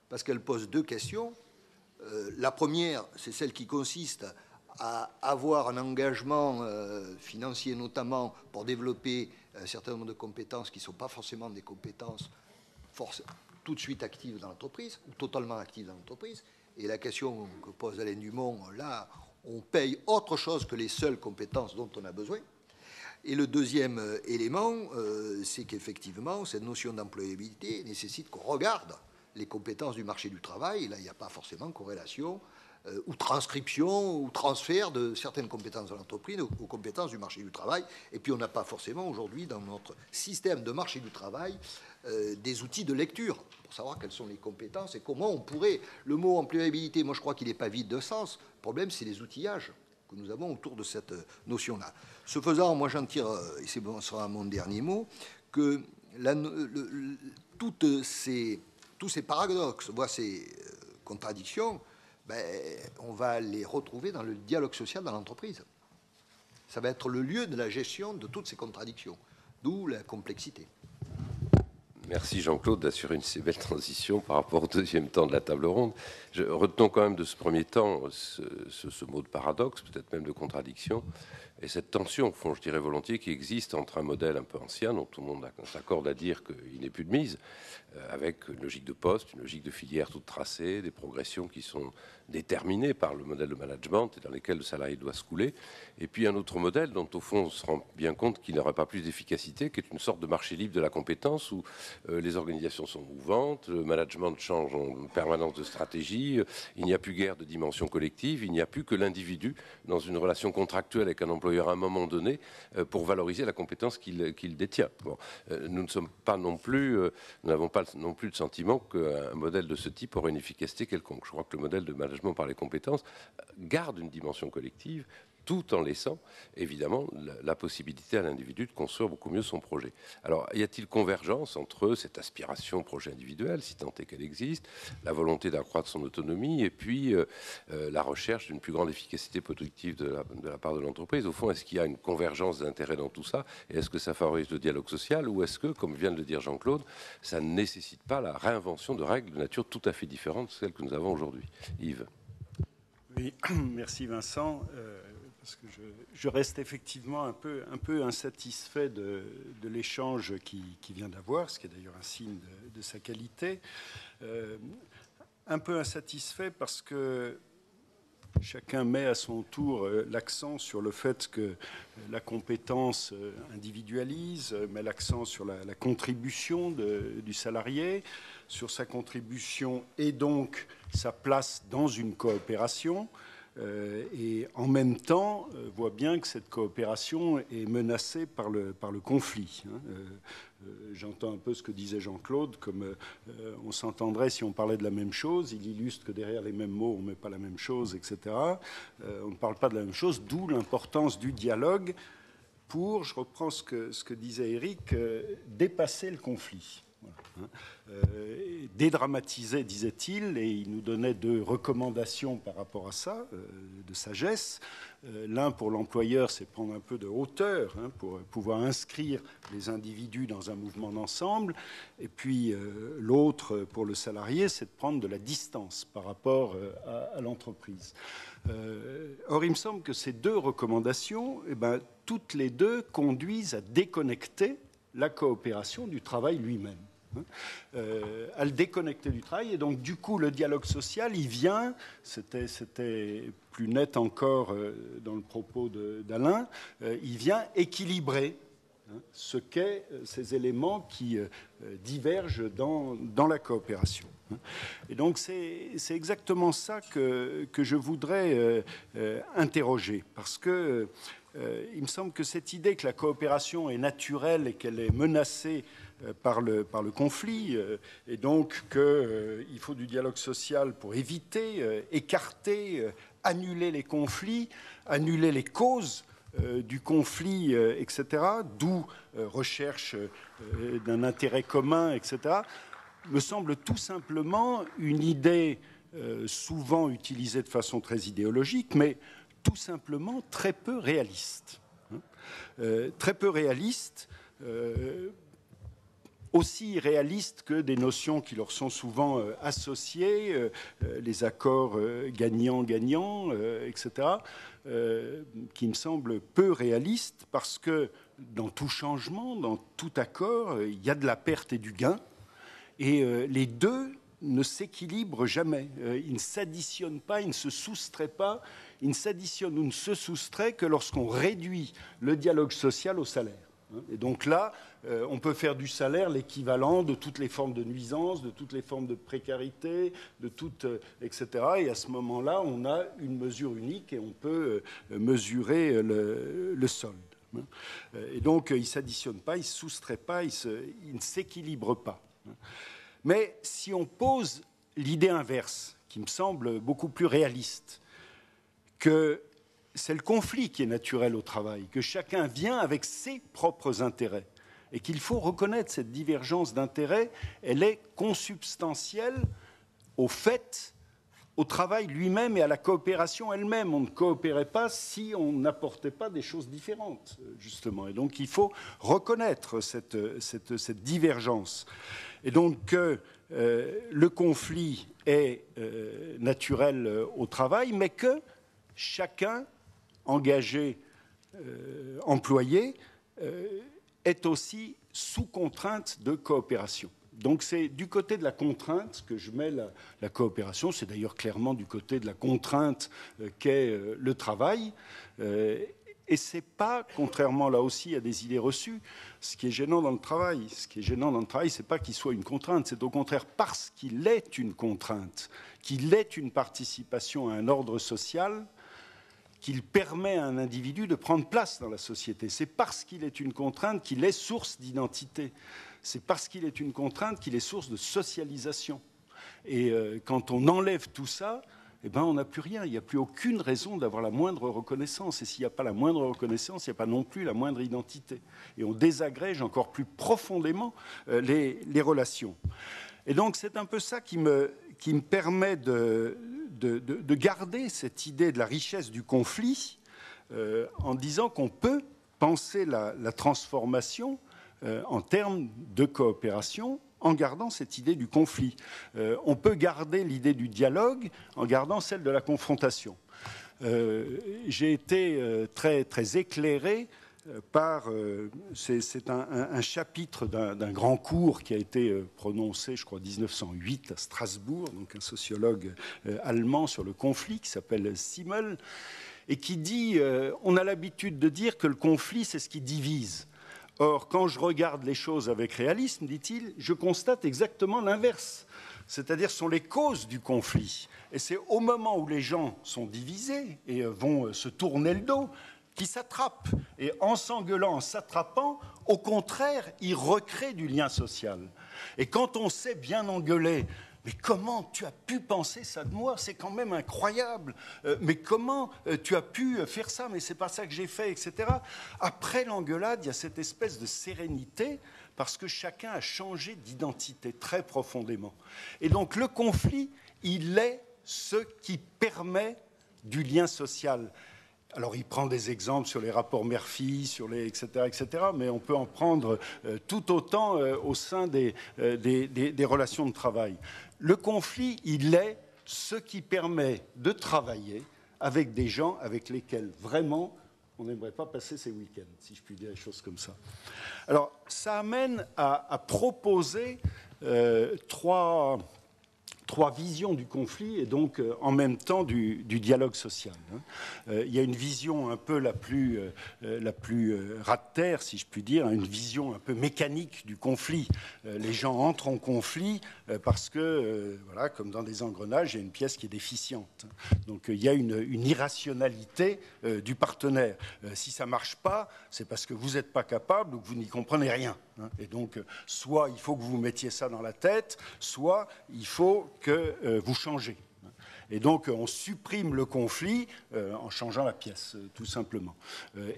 parce qu'elle pose deux questions. La première, c'est celle qui consiste à avoir un engagement financier notamment pour développer un certain nombre de compétences qui ne sont pas forcément des compétences tout de suite actives dans l'entreprise ou totalement actives dans l'entreprise. Et la question que pose Alain Dumont, là, on paye autre chose que les seules compétences dont on a besoin. Et le deuxième élément, c'est qu'effectivement, cette notion d'employabilité nécessite qu'on regarde les compétences du marché du travail. Et là, il n'y a pas forcément corrélation ou transcription ou transfert de certaines compétences de l'entreprise aux compétences du marché du travail. Et puis, on n'a pas forcément aujourd'hui dans notre système de marché du travail des outils de lecture pour savoir quelles sont les compétences et comment on pourrait... Le mot employabilité, moi, je crois qu'il n'est pas vide de sens. Le problème, c'est les outillages que nous avons autour de cette notion-là. Ce faisant, moi, j'en tire, et ce sera mon dernier mot, que tous ces paradoxes, voire ces contradictions, on va les retrouver dans le dialogue social dans l'entreprise. Ça va être le lieu de la gestion de toutes ces contradictions, d'où la complexité. Merci Jean-Claude d'assurer une si belle transition par rapport au deuxième temps de la table ronde. Retenons quand même de ce premier temps ce mot de paradoxe, peut-être même de contradiction, et cette tension, au fond, je dirais volontiers, qui existe entre un modèle un peu ancien, dont tout le monde s'accorde à dire qu'il n'est plus de mise, avec une logique de poste, une logique de filière toute tracée, des progressions qui sont déterminées par le modèle de management et dans lesquelles le salarié doit se couler, et puis un autre modèle dont, au fond, on se rend bien compte qu'il n'aurait pas plus d'efficacité, qui est une sorte de marché libre de la compétence où les organisations sont mouvantes, le management change en permanence de stratégie, il n'y a plus guère de dimension collective, il n'y a plus que l'individu dans une relation contractuelle avec un employeur à un moment donné pour valoriser la compétence qu'il détient. Bon, nous ne sommes pas non plus, nous n'avons pas non plus le sentiment qu'un modèle de ce type aurait une efficacité quelconque. Je crois que le modèle de management par les compétences garde une dimension collective, tout en laissant, évidemment, la possibilité à l'individu de construire beaucoup mieux son projet. Alors, y a-t-il convergence entre cette aspiration au projet individuel, si tant est qu'elle existe, la volonté d'accroître son autonomie, et puis la recherche d'une plus grande efficacité productive de la part de l'entreprise? Au fond, est-ce qu'il y a une convergence d'intérêts dans tout ça? Et est-ce que ça favorise le dialogue social? Ou est-ce que, comme vient de le dire Jean-Claude, ça ne nécessite pas la réinvention de règles de nature tout à fait différentes de celles que nous avons aujourd'hui? Yves. Oui, merci Vincent. Parce que je reste effectivement un peu insatisfait de l'échange qui vient d'avoir, ce qui est d'ailleurs un signe de sa qualité. Un peu insatisfait parce que chacun met à son tour l'accent sur le fait que la compétence individualise, met l'accent sur la contribution du salarié, sur sa contribution et donc sa place dans une coopération. Et en même temps, voit bien que cette coopération est menacée par le conflit. J'entends un peu ce que disait Jean-Claude, comme on s'entendrait si on parlait de la même chose. Il illustre que derrière les mêmes mots, on ne met pas la même chose, etc. On ne parle pas de la même chose, d'où l'importance du dialogue pour, je reprends ce que disait Éric, dépasser le conflit. Voilà. Dédramatiser, disait-il, et il nous donnait 2 recommandations par rapport à ça, de sagesse. L'un pour l'employeur, c'est prendre un peu de hauteur pour pouvoir inscrire les individus dans un mouvement d'ensemble. Et puis l'autre pour le salarié, c'est de prendre de la distance par rapport à l'entreprise. Or, il me semble que ces 2 recommandations, toutes les 2 conduisent à déconnecter la coopération du travail lui-même. À le déconnecter du travail, et donc du coup le dialogue social il vient, c'était plus net encore dans le propos d'Alain, il vient équilibrer ce qu'est ces éléments qui divergent dans la coopération. Et donc c'est exactement ça que je voudrais interroger, parce que il me semble que cette idée que la coopération est naturelle et qu'elle est menacée par le conflit, et donc qu'il faut du dialogue social pour éviter, écarter, annuler les conflits, annuler les causes du conflit, etc., d'où recherche d'un intérêt commun, etc., me semble tout simplement une idée souvent utilisée de façon très idéologique, mais tout simplement très peu réaliste. Très peu réaliste, aussi réaliste que des notions qui leur sont souvent associées, les accords gagnant-gagnant, etc., qui me semblent peu réalistes parce que dans tout changement, dans tout accord, il y a de la perte et du gain, et les deux ne s'équilibrent jamais. Ils ne s'additionnent pas, ils ne se soustraient pas, ils ne s'additionnent ou ne se soustraient que lorsqu'on réduit le dialogue social au salaire. Et donc là, on peut faire du salaire l'équivalent de toutes les formes de nuisance, de toutes les formes de précarité, de toutes, etc. Et à ce moment-là, on a une mesure unique et on peut mesurer le solde. Et donc, ils ne s'additionnent pas, ils ne se soustraient pas, ils ne s'équilibrent pas. Mais si on pose l'idée inverse, qui me semble beaucoup plus réaliste, que c'est le conflit qui est naturel au travail, que chacun vient avec ses propres intérêts, et qu'il faut reconnaître cette divergence d'intérêts, elle est consubstantielle au fait, au travail lui-même et à la coopération elle-même. On ne coopérait pas si on n'apportait pas des choses différentes, justement. Et donc il faut reconnaître cette divergence. Et donc le conflit est naturel au travail, mais que chacun engagé, employé, est aussi sous contrainte de coopération. Donc c'est du côté de la contrainte que je mets la coopération, c'est d'ailleurs clairement du côté de la contrainte qu'est le travail, et ce n'est pas, contrairement là aussi à des idées reçues, ce qui est gênant dans le travail. Ce qui est gênant dans le travail, ce n'est pas qu'il soit une contrainte, c'est au contraire parce qu'il est une contrainte, qu'il est une participation à un ordre social, qu'il permet à un individu de prendre place dans la société. C'est parce qu'il est une contrainte qu'il est source d'identité. C'est parce qu'il est une contrainte qu'il est source de socialisation. Et quand on enlève tout ça, eh ben, on n'a plus rien. Il n'y a plus aucune raison d'avoir la moindre reconnaissance. Et s'il n'y a pas la moindre reconnaissance, il n'y a pas non plus la moindre identité. Et on désagrège encore plus profondément les relations. Et donc, c'est un peu ça qui me permet de garder cette idée de la richesse du conflit en disant qu'on peut penser la transformation en termes de coopération en gardant cette idée du conflit. On peut garder l'idée du dialogue en gardant celle de la confrontation. J'ai été très, très éclairé par... c'est un chapitre d'un grand cours qui a été prononcé, je crois, en 1908 à Strasbourg, donc un sociologue allemand sur le conflit qui s'appelle Simmel, et qui dit on a l'habitude de dire que le conflit, c'est ce qui divise. Or, quand je regarde les choses avec réalisme, dit-il, je constate exactement l'inverse. C'est-à-dire, ce sont les causes du conflit. Et c'est au moment où les gens sont divisés et vont se tourner le dos qu'ils s'attrapent. Et en s'engueulant, en s'attrapant, au contraire, ils recréent du lien social. Et quand on sait bien engueuler, mais comment tu as pu penser ça de moi? C'est quand même incroyable. Mais comment tu as pu faire ça? Mais c'est pas ça que j'ai fait, etc. Après l'engueulade, il y a cette espèce de sérénité parce que chacun a changé d'identité très profondément. Et donc le conflit, il est ce qui permet du lien social. Alors, il prend des exemples sur les rapports mère-fille, sur les etc., mais on peut en prendre tout autant au sein des relations de travail. Le conflit, il est ce qui permet de travailler avec des gens avec lesquels vraiment on n'aimerait pas passer ses week-ends, si je puis dire des choses comme ça. Alors, ça amène à proposer trois visions du conflit et donc en même temps du dialogue social. Il y a une vision un peu la plus ras de terre, si je puis dire, une vision un peu mécanique du conflit. Les gens entrent en conflit parce que, voilà, comme dans des engrenages, il y a une pièce qui est déficiente. Donc il y a une irrationalité du partenaire. Si ça ne marche pas, c'est parce que vous n'êtes pas capable ou que vous n'y comprenez rien. Et donc, soit il faut que vous mettiez ça dans la tête, soit il faut que vous changez. Et donc, on supprime le conflit en changeant la pièce, tout simplement.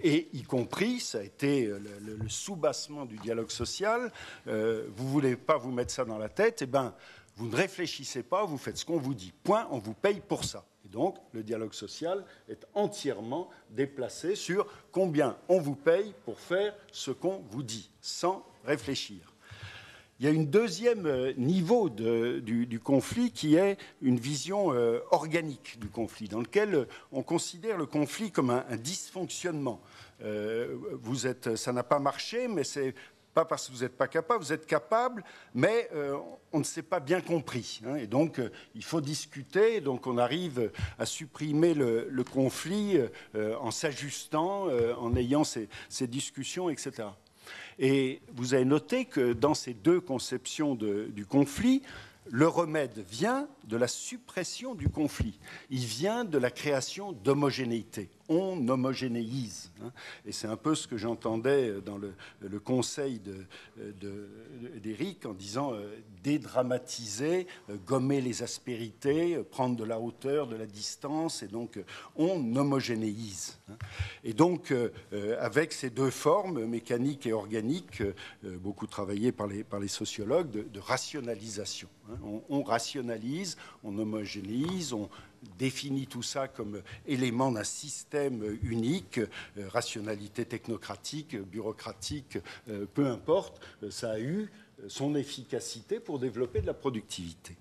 Et y compris, ça a été le soubassement du dialogue social, vous ne voulez pas vous mettre ça dans la tête, eh ben, vous ne réfléchissez pas, vous faites ce qu'on vous dit. Point, on vous paye pour ça. Et donc, le dialogue social est entièrement déplacé sur combien on vous paye pour faire ce qu'on vous dit, sans réfléchir. Il y a un deuxième niveau du conflit qui est une vision organique du conflit, dans lequel on considère le conflit comme un dysfonctionnement. Ça n'a pas marché, mais c'est pas parce que vous n'êtes pas capable, vous êtes capable, mais on ne s'est pas bien compris. Hein, et donc, il faut discuter. Donc, on arrive à supprimer le conflit en s'ajustant, en ayant ces discussions, etc. Et vous avez noté que dans ces deux conceptions du conflit, le remède vient de la suppression du conflit. Il vient de la création d'homogénéité. On homogénéise. Hein. Et c'est un peu ce que j'entendais dans le conseil d'Éric en disant dédramatiser, gommer les aspérités, prendre de la hauteur, de la distance. Et donc, on homogénéise. Hein. Et donc, avec ces deux formes, mécanique et organique, beaucoup travaillées par les sociologues, de rationalisation. Hein. On rationalise, on homogénéise, on définit tout ça comme élément d'un système unique, rationalité technocratique, bureaucratique, peu importe, ça a eu son efficacité pour développer de la productivité.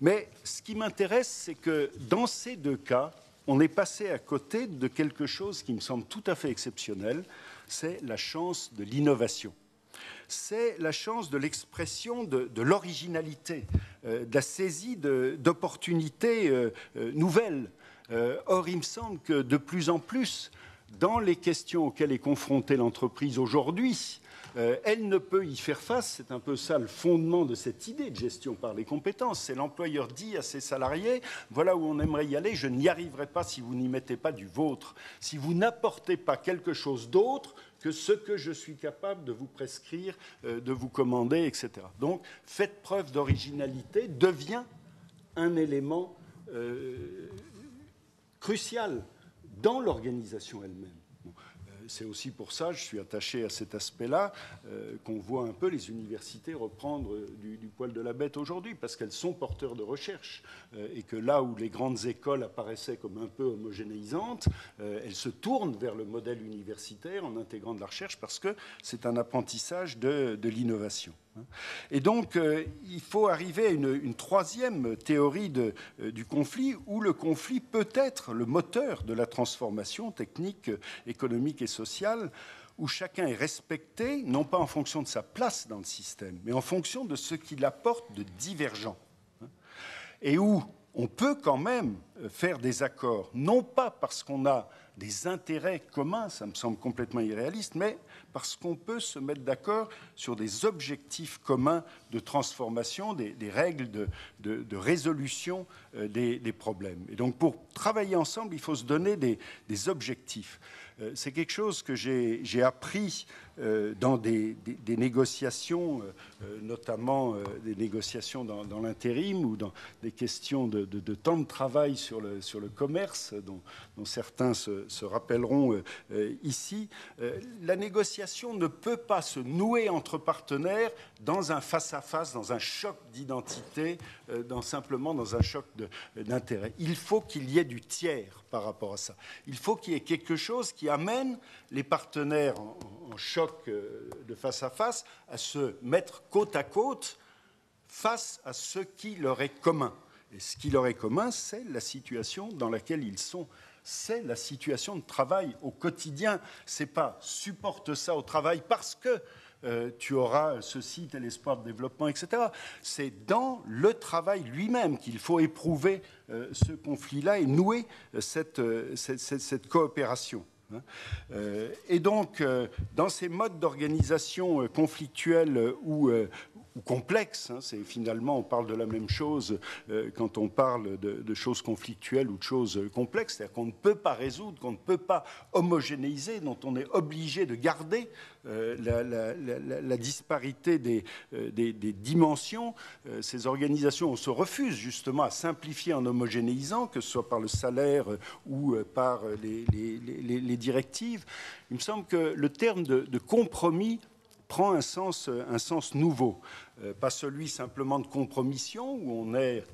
Mais ce qui m'intéresse, c'est que dans ces deux cas, on est passé à côté de quelque chose qui me semble tout à fait exceptionnel, c'est la chance de l'innovation. C'est la chance de l'expression de l'originalité, de la saisie d'opportunités nouvelles. Or, il me semble que de plus en plus, dans les questions auxquelles est confrontée l'entreprise aujourd'hui, elle ne peut y faire face. C'est un peu ça le fondement de cette idée de gestion par les compétences. C'est l'employeur dit à ses salariés, voilà où on aimerait y aller, je n'y arriverai pas si vous n'y mettez pas du vôtre. Si vous n'apportez pas quelque chose d'autre que ce que je suis capable de vous prescrire, de vous commander, etc. Donc, faites preuve d'originalité devient un élément crucial dans l'organisation elle-même. Bon, c'est aussi pour ça, je suis attaché à cet aspect-là, qu'on voit un peu les universités reprendre du poil de la bête aujourd'hui, parce qu'elles sont porteurs de recherche, et que là où les grandes écoles apparaissaient comme un peu homogénéisantes, elles se tournent vers le modèle universitaire en intégrant de la recherche, parce que c'est un apprentissage de l'innovation. Et donc, il faut arriver à une troisième théorie du conflit, où le conflit peut être le moteur de la transformation technique, économique et sociale, où chacun est respecté, non pas en fonction de sa place dans le système, mais en fonction de ce qu'il apporte de divergent. Et où on peut quand même faire des accords, non pas parce qu'on a des intérêts communs, ça me semble complètement irréaliste, mais parce qu'on peut se mettre d'accord sur des objectifs communs de transformation, des règles de résolution des problèmes. Et donc, pour travailler ensemble, il faut se donner des objectifs. C'est quelque chose que j'ai appris dans des négociations, notamment des négociations dans l'intérim ou dans des questions de temps de travail sur le commerce, dont certains se rappelleront ici. La négociation ne peut pas se nouer entre partenaires dans un face-à-face, dans un choc d'identité, simplement dans un choc d'intérêt. Il faut qu'il y ait du tiers par rapport à ça. Il faut qu'il y ait quelque chose qui amène les partenaires en choc de face à face à se mettre côte à côte face à ce qui leur est commun. Et ce qui leur est commun, c'est la situation dans laquelle ils sont. C'est la situation de travail au quotidien. C'est pas supporte ça au travail parce que tu auras ceci, tel espoir de développement, etc. C'est dans le travail lui-même qu'il faut éprouver ce conflit-là et nouer cette coopération. Et donc, dans ces modes d'organisation conflictuels ou complexes, c'est finalement, on parle de la même chose quand on parle de choses conflictuelles ou de choses complexes, c'est-à-dire qu'on ne peut pas résoudre, qu'on ne peut pas homogénéiser, dont on est obligé de garder la disparité des dimensions. Ces organisations, on se refuse justement à simplifier en homogénéisant, que ce soit par le salaire ou par les directives. Il me semble que le terme de compromis prend un sens nouveau, pas celui simplement de compromission, où on est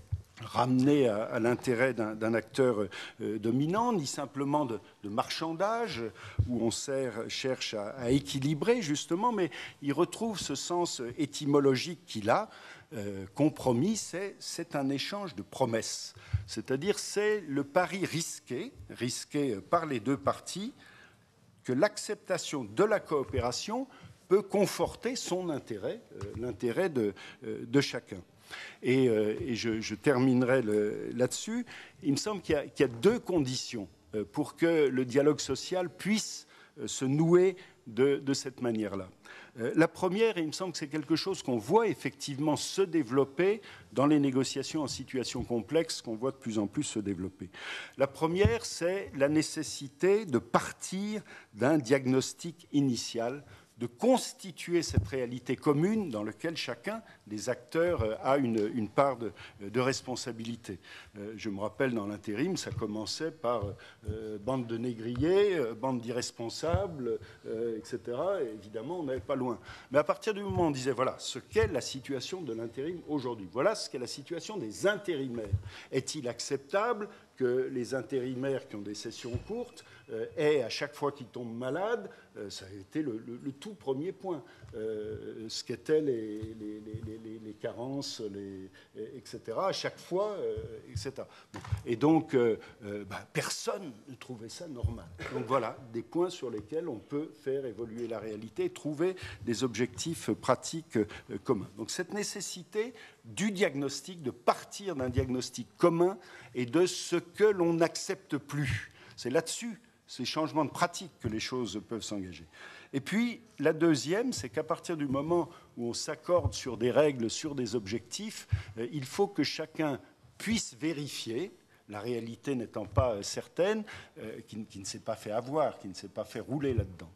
ramené à l'intérêt d'un acteur dominant, ni simplement de marchandage, où on cherche à équilibrer justement, mais il retrouve ce sens étymologique qu'il a. Compromis, c'est un échange de promesses, c'est-à-dire c'est le pari risqué par les deux parties, que l'acceptation de la coopération peut conforter son intérêt, l'intérêt de chacun. Et je terminerai là-dessus. Il me semble qu'il y a deux conditions pour que le dialogue social puisse se nouer de cette manière-là. La première, et il me semble que c'est quelque chose qu'on voit effectivement se développer dans les négociations en situation complexe, qu'on voit de plus en plus se développer. La première, c'est la nécessité de partir d'un diagnostic initial, de constituer cette réalité commune dans laquelle chacun des acteurs a une part de responsabilité. Je me rappelle, dans l'intérim, ça commençait par bande de négriers, bande d'irresponsables, etc. Et évidemment, on n'allait pas loin. Mais à partir du moment où on disait, voilà ce qu'est la situation de l'intérim aujourd'hui, voilà ce qu'est la situation des intérimaires. Est-il acceptable que les intérimaires qui ont des sessions courtes aient, à chaque fois qu'ils tombent malades, ça a été le tout premier point, ce qu'étaient les carences, etc., à chaque fois, etc. Bon. Et donc, personne ne trouvait ça normal. Donc voilà, des points sur lesquels on peut faire évoluer la réalité, trouver des objectifs pratiques communs. Donc cette nécessité du diagnostic, de partir d'un diagnostic commun et de ce que l'on n'accepte plus. C'est là-dessus, ces changements de pratique, que les choses peuvent s'engager. Et puis, la deuxième, c'est qu'à partir du moment où on s'accorde sur des règles, sur des objectifs, il faut que chacun puisse vérifier, la réalité n'étant pas certaine, qui ne s'est pas fait avoir, qui ne s'est pas fait rouler là-dedans.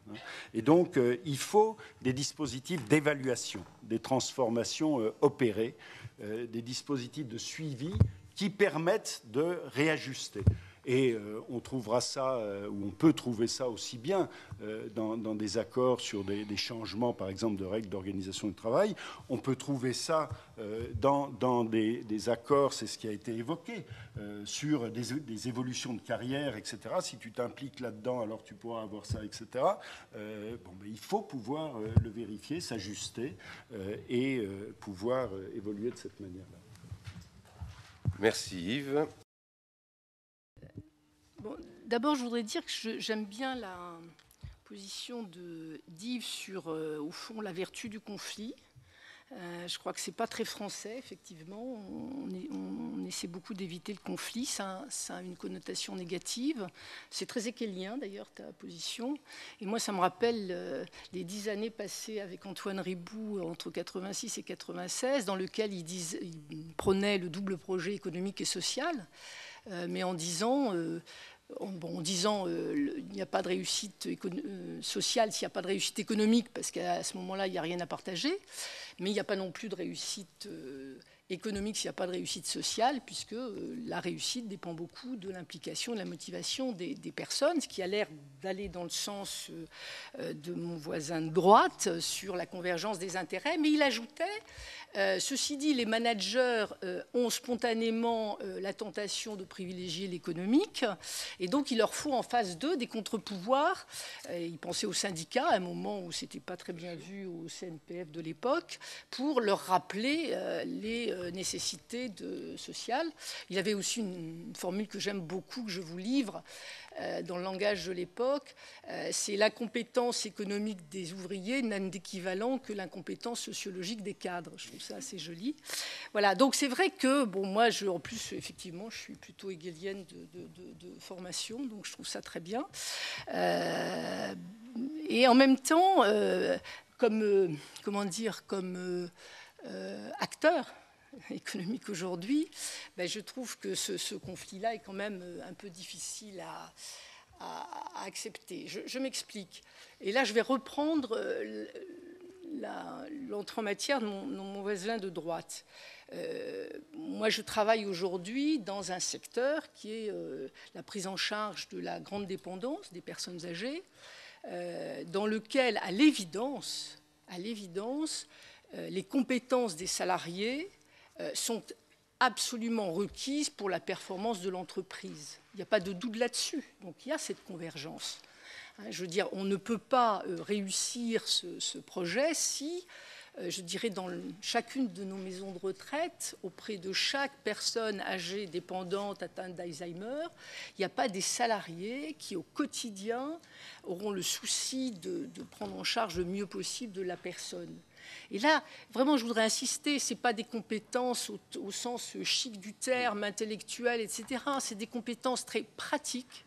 Et donc, il faut des dispositifs d'évaluation, des transformations opérées, des dispositifs de suivi qui permettent de réajuster. Et on trouvera ça, ou on peut trouver ça aussi bien dans des accords sur des changements, par exemple, de règles d'organisation du travail. On peut trouver ça dans des accords, c'est ce qui a été évoqué, sur des évolutions de carrière, etc. Si tu t'impliques là-dedans, alors tu pourras avoir ça, etc. Il faut pouvoir le vérifier, s'ajuster et pouvoir évoluer de cette manière-là. Merci Yves. Bon, d'abord, je voudrais dire que j'aime bien la position d'Yves sur, au fond, la vertu du conflit. Je crois que ce n'est pas très français, effectivement. On essaie beaucoup d'éviter le conflit. Ça a une connotation négative. C'est très hegélien, d'ailleurs, ta position. Et moi, ça me rappelle les 10 années passées avec Antoine Riboud entre 86 et 96, dans lequel il prônait le double projet économique et social, mais en disant... il n'y a pas de réussite sociale s'il n'y a pas de réussite économique, parce qu'à ce moment-là, il n'y a rien à partager. Mais il n'y a pas non plus de réussite économique s'il n'y a pas de réussite sociale, puisque la réussite dépend beaucoup de l'implication, de la motivation des personnes, ce qui a l'air d'aller dans le sens de mon voisin de droite sur la convergence des intérêts. Mais il ajoutait... ceci dit, les managers ont spontanément la tentation de privilégier l'économique, et donc il leur faut en face d'eux des contre-pouvoirs. Il pensait aux syndicats, à un moment où ce n'était pas très bien vu au CNPF de l'époque, pour leur rappeler les nécessités sociales. Il avait aussi une formule que j'aime beaucoup, que je vous livre, dans le langage de l'époque, c'est l'incompétence économique des ouvriers n'a d'équivalent que l'incompétence sociologique des cadres. Je trouve ça assez joli. Voilà, donc c'est vrai que, bon, moi, en plus, effectivement, je suis plutôt hegelienne de formation, donc je trouve ça très bien. Et en même temps, comme acteur économique aujourd'hui, je trouve que ce conflit-là est quand même un peu difficile à accepter. Je m'explique. Et là, je vais reprendre l'entrée en matière de mon voisin de droite. Moi, je travaille aujourd'hui dans un secteur qui est la prise en charge de la grande dépendance des personnes âgées, dans lequel, à l'évidence, les compétences des salariés sont absolument requises pour la performance de l'entreprise. Il n'y a pas de doute là-dessus. Donc il y a cette convergence. Je veux dire, on ne peut pas réussir ce projet si, je dirais, dans chacune de nos maisons de retraite, auprès de chaque personne âgée, dépendante, atteinte d'Alzheimer, il n'y a pas des salariés qui, au quotidien, auront le souci de prendre en charge le mieux possible de la personne. Et là, vraiment, je voudrais insister, ce n'est pas des compétences au sens chic du terme, intellectuel, etc. C'est des compétences très pratiques.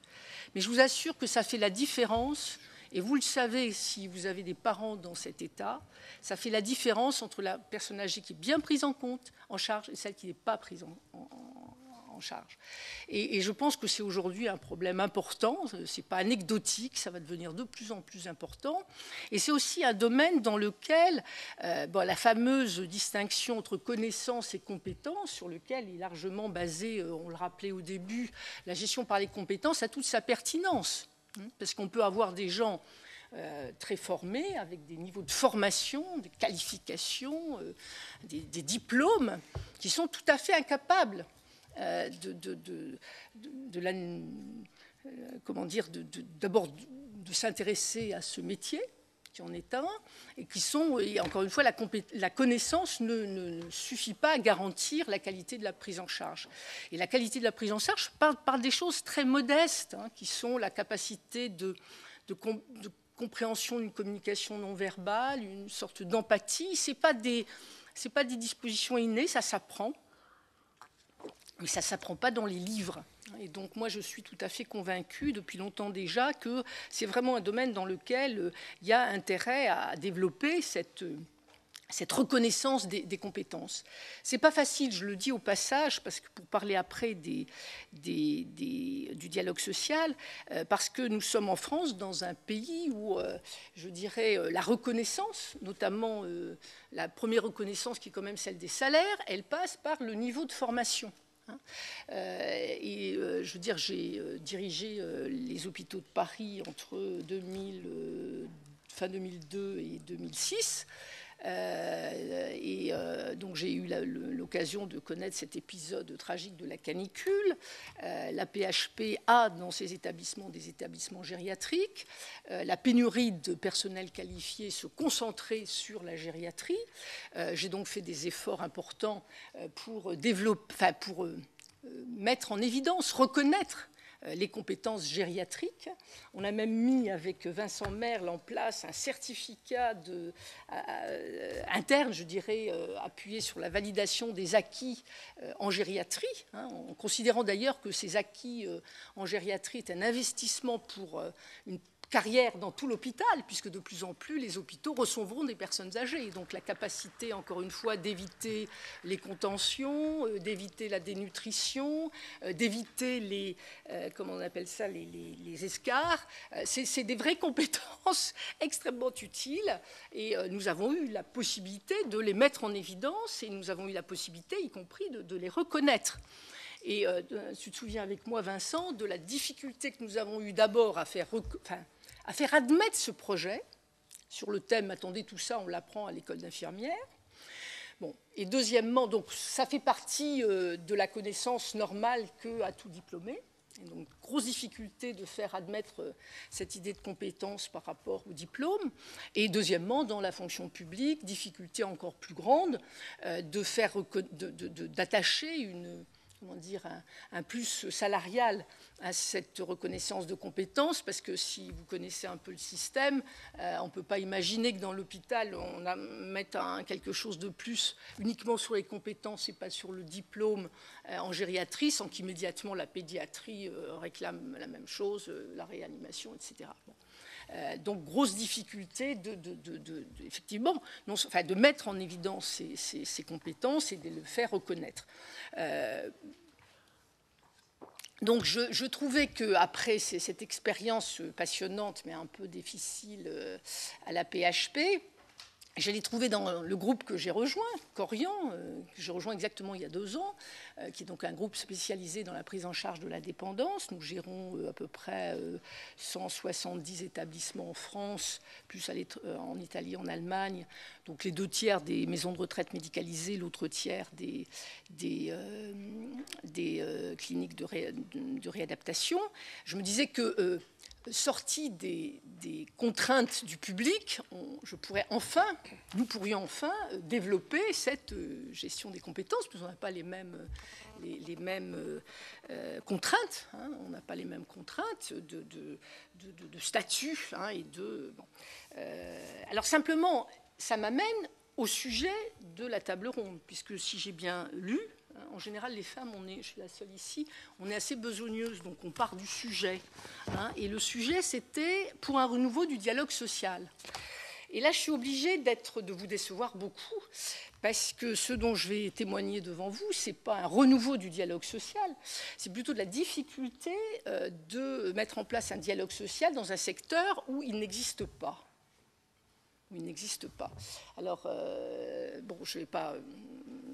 Mais je vous assure que ça fait la différence, et vous le savez si vous avez des parents dans cet état, ça fait la différence entre la personne âgée qui est bien prise en charge, et celle qui n'est pas prise en charge. Et je pense que c'est aujourd'hui un problème important, ce n'est pas anecdotique, ça va devenir de plus en plus important. Et c'est aussi un domaine dans lequel la fameuse distinction entre connaissance et compétence, sur lequel est largement basée, on le rappelait au début, la gestion par les compétences, a toute sa pertinence. Parce qu'on peut avoir des gens très formés, avec des niveaux de formation, des qualifications, des diplômes, qui sont tout à fait incapables d'abord de s'intéresser à ce métier, qui en est un, et encore une fois, la connaissance ne suffit pas à garantir la qualité de la prise en charge. Et la qualité de la prise en charge par des choses très modestes, qui sont la capacité de compréhension d'une communication non verbale, une sorte d'empathie. C'est pas des dispositions innées, ça s'apprend. Mais ça ne s'apprend pas dans les livres. Et donc moi, je suis tout à fait convaincue depuis longtemps déjà que c'est vraiment un domaine dans lequel il y a intérêt à développer cette reconnaissance des compétences. Ce n'est pas facile, je le dis au passage, parce que pour parler après du dialogue social, parce que nous sommes en France, dans un pays où, je dirais, la reconnaissance, notamment la première reconnaissance qui est quand même celle des salaires, elle passe par le niveau de formation. Je veux dire, j'ai dirigé les hôpitaux de Paris entre fin 2002 et 2006. Donc j'ai eu l'occasion de connaître cet épisode tragique de la canicule. La PHP a dans ses établissements des établissements gériatriques. La pénurie de personnel qualifié se concentrait sur la gériatrie. J'ai donc fait des efforts importants pour mettre en évidence, reconnaître les compétences gériatriques. On a même mis avec Vincent Merle en place un certificat interne, je dirais, appuyé sur la validation des acquis en gériatrie, en considérant d'ailleurs que ces acquis en gériatrie est un investissement pour une carrière dans tout l'hôpital, puisque de plus en plus les hôpitaux recevront des personnes âgées. Et donc la capacité, encore une fois, d'éviter les contentions, d'éviter la dénutrition, d'éviter les escarres, c'est des vraies compétences extrêmement utiles. Et nous avons eu la possibilité de les mettre en évidence, et nous avons eu la possibilité, y compris, de les reconnaître. Et tu te souviens avec moi, Vincent, de la difficulté que nous avons eue d'abord à faire admettre ce projet sur le thème « Attendez, tout ça, on l'apprend à l'école d'infirmière ». Bon. Et deuxièmement, donc, ça fait partie de la connaissance normale qu'a tout diplômé. Et donc, grosse difficulté de faire admettre cette idée de compétence par rapport au diplôme. Et deuxièmement, dans la fonction publique, difficulté encore plus grande d'attacher comment dire, un plus salarial à cette reconnaissance de compétences, parce que si vous connaissez un peu le système, on ne peut pas imaginer que dans l'hôpital, on mette quelque chose de plus uniquement sur les compétences et pas sur le diplôme en gériatrie, sans qu'immédiatement la pédiatrie réclame la même chose, la réanimation, etc. Bon. Donc, grosse difficulté effectivement, de mettre en évidence ces compétences et de le faire reconnaître. Donc, je trouvais qu'après cette expérience passionnante, mais un peu difficile à la PHP, je l'ai trouvé dans le groupe que j'ai rejoint, Corian, que j'ai rejoint exactement il y a 2 ans, qui est donc un groupe spécialisé dans la prise en charge de la dépendance. Nous gérons à peu près 170 établissements en France, plus en Italie, en Allemagne. Donc les 2 tiers des maisons de retraite médicalisées, l'autre tiers des cliniques de réadaptation. Je me disais que sorti des contraintes du public, nous pourrions enfin développer cette gestion des compétences, parce qu'on n'a pas les mêmes contraintes. Hein, on n'a pas les mêmes contraintes de statut. Hein, alors simplement, ça m'amène au sujet de la table ronde, puisque si j'ai bien lu, en général, les femmes, je suis la seule ici, on est assez besogneuses, donc on part du sujet. Hein, et le sujet, c'était pour un renouveau du dialogue social. Et là, je suis obligée de vous décevoir beaucoup, parce que ce dont je vais témoigner devant vous, ce n'est pas un renouveau du dialogue social, c'est plutôt de la difficulté de mettre en place un dialogue social dans un secteur où il n'existe pas. Alors, je ne vais pas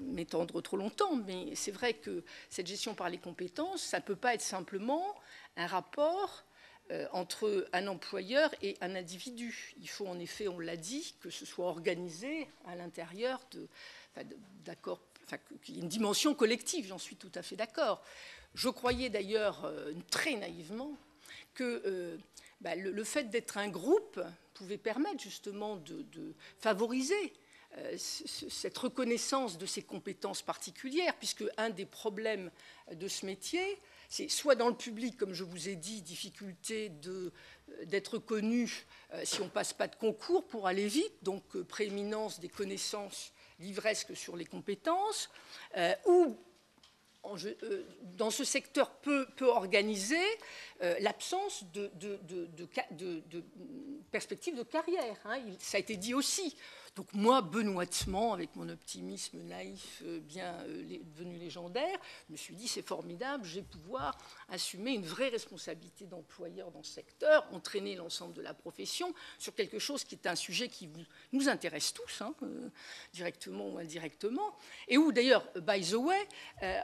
m'étendre trop longtemps, mais c'est vrai que cette gestion par les compétences, ça ne peut pas être simplement un rapport entre un employeur et un individu. Il faut en effet, on l'a dit, que ce soit organisé à l'intérieur d'accord, qu'il y ait une dimension collective, j'en suis tout à fait d'accord. Je croyais d'ailleurs très naïvement que le fait d'être un groupe pouvait permettre justement de favoriser cette reconnaissance de ces compétences particulières, puisque un des problèmes de ce métier, c'est soit dans le public, comme je vous ai dit, difficulté d'être connu si on ne passe pas de concours pour aller vite, donc prééminence des connaissances livresques sur les compétences, ou dans ce secteur peu organisé, l'absence de perspective de carrière. Hein, ça a été dit aussi. Donc moi, benoîtement, avec mon optimisme naïf bien devenu légendaire, je me suis dit c'est formidable, je vais pouvoir assumer une vraie responsabilité d'employeur dans ce secteur, entraîner l'ensemble de la profession sur quelque chose qui est un sujet qui nous intéresse tous, hein, directement ou indirectement, et où d'ailleurs, by the way,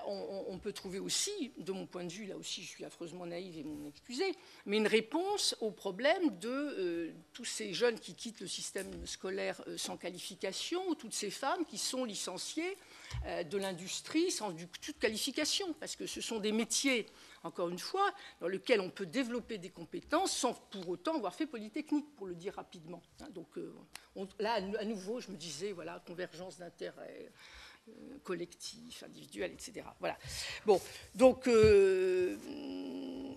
on peut trouver aussi, de mon point de vue, là aussi je suis affreusement naïve et m'en excuser, mais une réponse au problème de tous ces jeunes qui quittent le système scolaire sans qualification, ou toutes ces femmes qui sont licenciées de l'industrie sans toute qualification, parce que ce sont des métiers, encore une fois, dans lesquels on peut développer des compétences sans pour autant avoir fait Polytechnique, pour le dire rapidement. Donc là, à nouveau, je me disais, voilà, convergence d'intérêts collectifs, individuels, etc. Voilà. Bon, donc,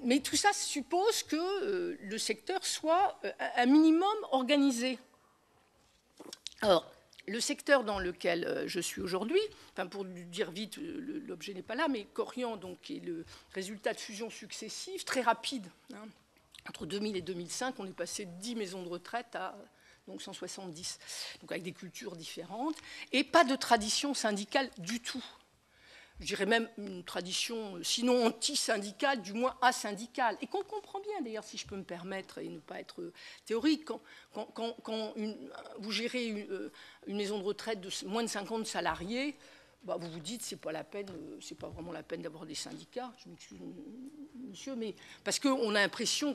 mais tout ça suppose que le secteur soit un minimum organisé. Alors, le secteur dans lequel je suis aujourd'hui, enfin pour dire vite, l'objet n'est pas là, mais Corian donc, est le résultat de fusions successives, très rapides. Hein. Entre 2000 et 2005, on est passé de 10 maisons de retraite à donc 170, donc avec des cultures différentes, et pas de tradition syndicale du tout. Je dirais même une tradition, sinon anti-syndicale, du moins asyndicale. Et qu'on comprend bien, d'ailleurs, si je peux me permettre, et ne pas être théorique, quand vous gérez une maison de retraite de moins de 50 salariés, bah, vous vous dites, c'est pas vraiment la peine d'avoir des syndicats. Je m'excuse, monsieur, mais parce qu'on a l'impression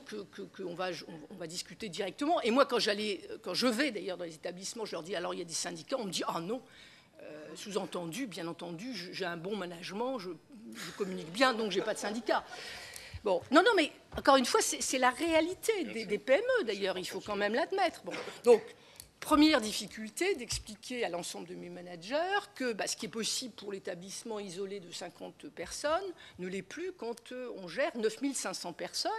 qu'on va discuter directement. Et moi, quand je vais d'ailleurs dans les établissements, je leur dis, alors il y a des syndicats, on me dit, ah non. Sous-entendu, bien entendu, j'ai un bon management, je communique bien, donc je n'ai pas de syndicat. Bon, non, mais encore une fois, c'est la réalité des PME, d'ailleurs, il faut quand même l'admettre. Bon, donc, Première difficulté, d'expliquer à l'ensemble de mes managers que ce qui est possible pour l'établissement isolé de 50 personnes ne l'est plus quand on gère 9500 personnes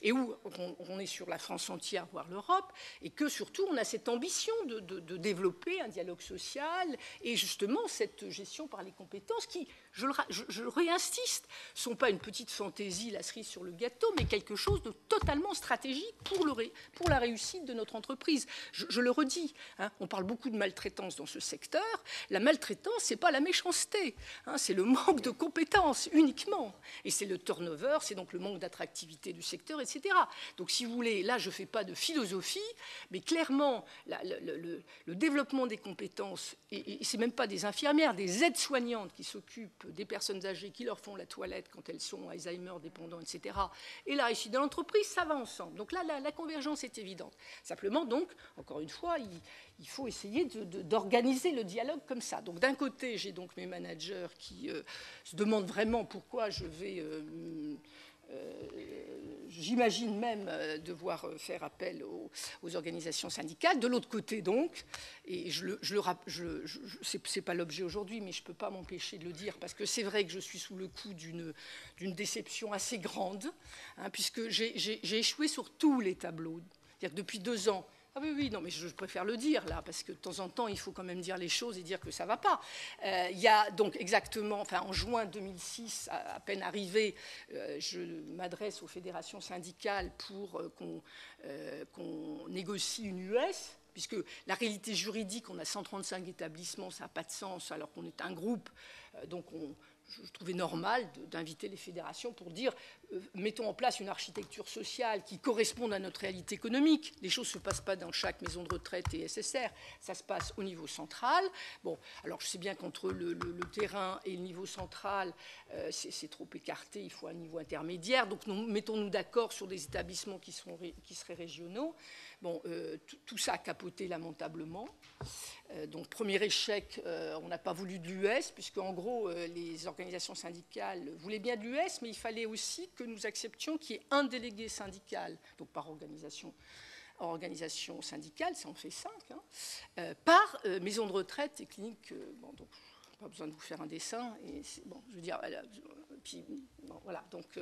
et où on est sur la France entière, voire l'Europe, et que surtout on a cette ambition de développer un dialogue social et justement cette gestion par les compétences qui, je réinsiste, ne sont pas une petite fantaisie, la cerise sur le gâteau, mais quelque chose de totalement stratégique pour la réussite de notre entreprise. Je le redis. On parle beaucoup de maltraitance dans ce secteur. La maltraitance, ce n'est pas la méchanceté, c'est le manque de compétences uniquement. Et c'est le turnover, c'est donc le manque d'attractivité du secteur, etc. Donc, si vous voulez, là, je ne fais pas de philosophie, mais clairement, le développement des compétences, et ce n'est même pas des infirmières, des aides-soignantes qui s'occupent des personnes âgées, qui leur font la toilette quand elles sont Alzheimer dépendants, etc., et la réussite de l'entreprise, ça va ensemble. Donc là, la convergence est évidente. Simplement, donc, encore une fois, il faut essayer d'organiser le dialogue comme ça. Donc d'un côté, j'ai donc mes managers qui se demandent vraiment pourquoi je vais, j'imagine même devoir faire appel aux organisations syndicales. De l'autre côté donc, et c'est pas l'objet aujourd'hui, mais je peux pas m'empêcher de le dire parce que c'est vrai que je suis sous le coup d'une déception assez grande, puisque j'ai échoué sur tous les tableaux. C'est-à-dire que depuis 2 ans. Ah oui, non, mais je préfère le dire là, parce que de temps en temps, il faut quand même dire les choses et dire que ça ne va pas. Il y a donc exactement, en juin 2006, à peine arrivé, je m'adresse aux fédérations syndicales pour qu'on négocie une US, puisque la réalité juridique, on a 135 établissements, ça n'a pas de sens, alors qu'on est un groupe, donc je trouvais normal d'inviter les fédérations pour dire mettons en place une architecture sociale qui corresponde à notre réalité économique. Les choses ne se passent pas dans chaque maison de retraite et SSR, ça se passe au niveau central. Bon, alors je sais bien qu'entre le terrain et le niveau central, c'est trop écarté, il faut un niveau intermédiaire. Donc mettons-nous d'accord sur des établissements qui seraient régionaux. Bon, tout ça a capoté lamentablement. Donc, premier échec, on n'a pas voulu de l'US, puisque en gros, les organisations syndicales voulaient bien de l'US, mais il fallait aussi que nous acceptions qu'il y ait un délégué syndical, donc par organisation syndicale, ça en fait 5, par maison de retraite et clinique. Bon, donc, pas besoin de vous faire un dessin. Et bon, je veux dire, puis, bon, voilà, donc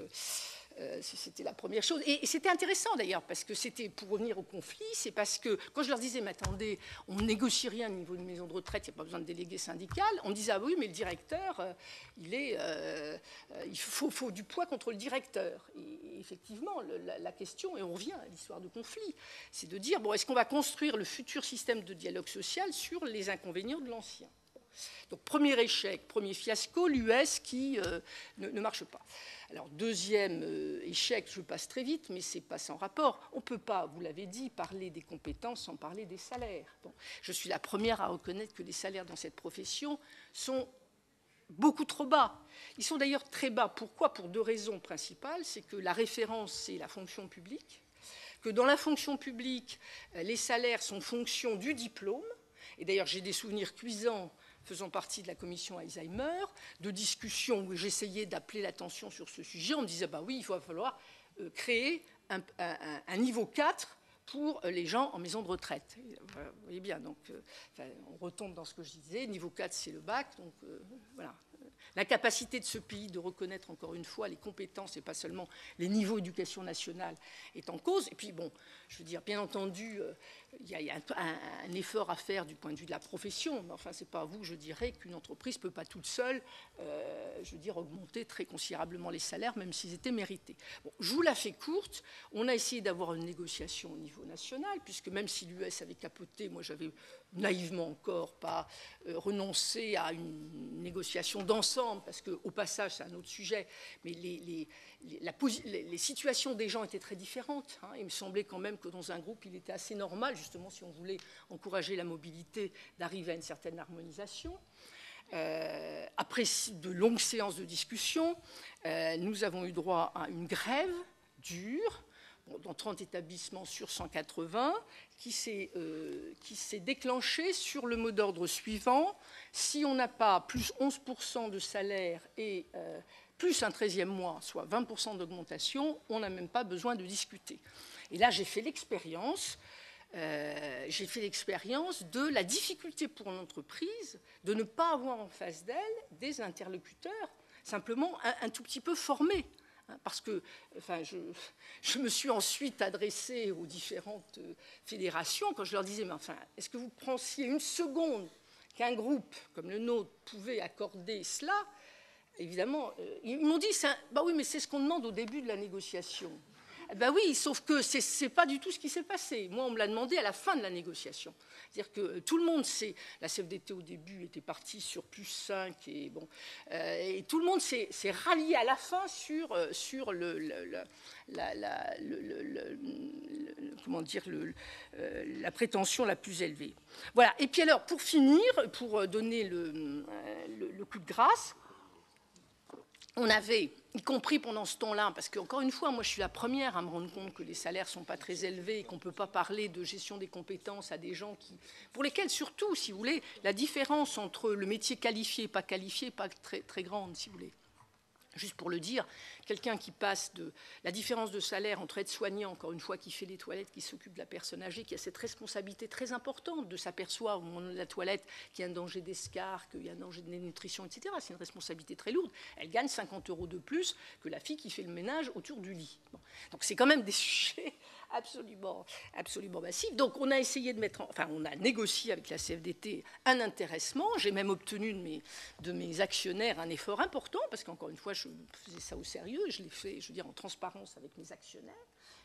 c'était la première chose. Et c'était intéressant d'ailleurs, parce que c'était, pour revenir au conflit, c'est parce que quand je leur disais, mais attendez, on ne négocie rien au niveau de maison de retraite, il n'y a pas besoin de délégué syndical, on me disait, ah oui, mais le directeur, il faut du poids contre le directeur. Et effectivement, la question, et on revient à l'histoire de conflit, c'est de dire, bon, est-ce qu'on va construire le futur système de dialogue social sur les inconvénients de l'ancien ? Donc, premier échec, premier fiasco, l'US qui ne marche pas. Alors, deuxième échec, je passe très vite, mais ce n'est pas sans rapport. On ne peut pas, vous l'avez dit, parler des compétences sans parler des salaires. Bon, je suis la première à reconnaître que les salaires dans cette profession sont beaucoup trop bas. Ils sont d'ailleurs très bas. Pourquoi ? Pour 2 raisons principales. C'est que la référence, c'est la fonction publique, que dans la fonction publique, les salaires sont fonction du diplôme. Et d'ailleurs, j'ai des souvenirs cuisants faisant partie de la commission Alzheimer, de discussions où j'essayais d'appeler l'attention sur ce sujet. On me disait, bah oui, il va falloir créer un niveau 4 pour les gens en maison de retraite. Vous voyez bien, donc on retombe dans ce que je disais. Niveau 4, c'est le bac, donc voilà. La capacité de ce pays de reconnaître encore une fois les compétences et pas seulement les niveaux d'éducation nationale est en cause. Et puis bon, je veux dire, bien entendu, il y a un effort à faire du point de vue de la profession, mais enfin, c'est pas à vous, je dirais, qu'une entreprise ne peut pas toute seule, je veux dire, augmenter très considérablement les salaires, même s'ils étaient mérités. Bon, je vous la fais courte. On a essayé d'avoir une négociation au niveau national, puisque même si l'US avait capoté, moi j'avais naïvement encore pas renoncé à une négociation d'ensemble, parce qu'au passage, c'est un autre sujet, mais les situations des gens étaient très différentes. Il me semblait quand même que dans un groupe, il était assez normal, justement, si on voulait encourager la mobilité, d'arriver à une certaine harmonisation. Après de longues séances de discussion, nous avons eu droit à une grève dure, dans 30 établissements sur 180, qui s'est déclenchée sur le mot d'ordre suivant. Si on n'a pas plus 11% de salaire et plus un 13e mois, soit 20% d'augmentation, on n'a même pas besoin de discuter. Et là, j'ai fait l'expérience j'ai fait l'expérience de la difficulté pour l'entreprise de ne pas avoir en face d'elle des interlocuteurs simplement un tout petit peu formés. Parce que je me suis ensuite adressée aux différentes fédérations quand je leur disais, mais enfin, est-ce que vous pensiez une seconde qu'un groupe comme le nôtre pouvait accorder cela? Évidemment, ils m'ont dit, bah oui, mais c'est ce qu'on demande au début de la négociation. Ben oui, sauf que ce n'est pas du tout ce qui s'est passé. Moi, on me l'a demandé à la fin de la négociation. C'est-à-dire que tout le monde sait, la CFDT au début était partie sur +5, et, bon, et tout le monde s'est rallié à la fin sur la prétention la plus élevée. Voilà. Et puis alors, pour finir, pour donner le coup de grâce, on avait, y compris pendant ce temps-là, parce qu'encore une fois, moi je suis la première à me rendre compte que les salaires ne sont pas très élevés et qu'on ne peut pas parler de gestion des compétences à des gens pour lesquels surtout, si vous voulez, la différence entre le métier qualifié et pas qualifié n'est pas très, très grande, si vous voulez. Juste pour le dire, quelqu'un qui passe de la différence de salaire entre aide-soignant, encore une fois, qui fait les toilettes, qui s'occupe de la personne âgée, qui a cette responsabilité très importante de s'apercevoir au moment de la toilette qu'il y a un danger d'escarre, qu'il y a un danger de dénutrition, etc. C'est une responsabilité très lourde. Elle gagne 50 € de plus que la fille qui fait le ménage autour du lit. Bon. Donc c'est quand même des sujets absolument massif. Donc on a essayé de on a négocié avec la CFDT un intéressement. J'ai même obtenu de mes actionnaires un effort important, parce qu'encore une fois, je faisais ça au sérieux. Je l'ai fait, je veux dire, en transparence avec mes actionnaires,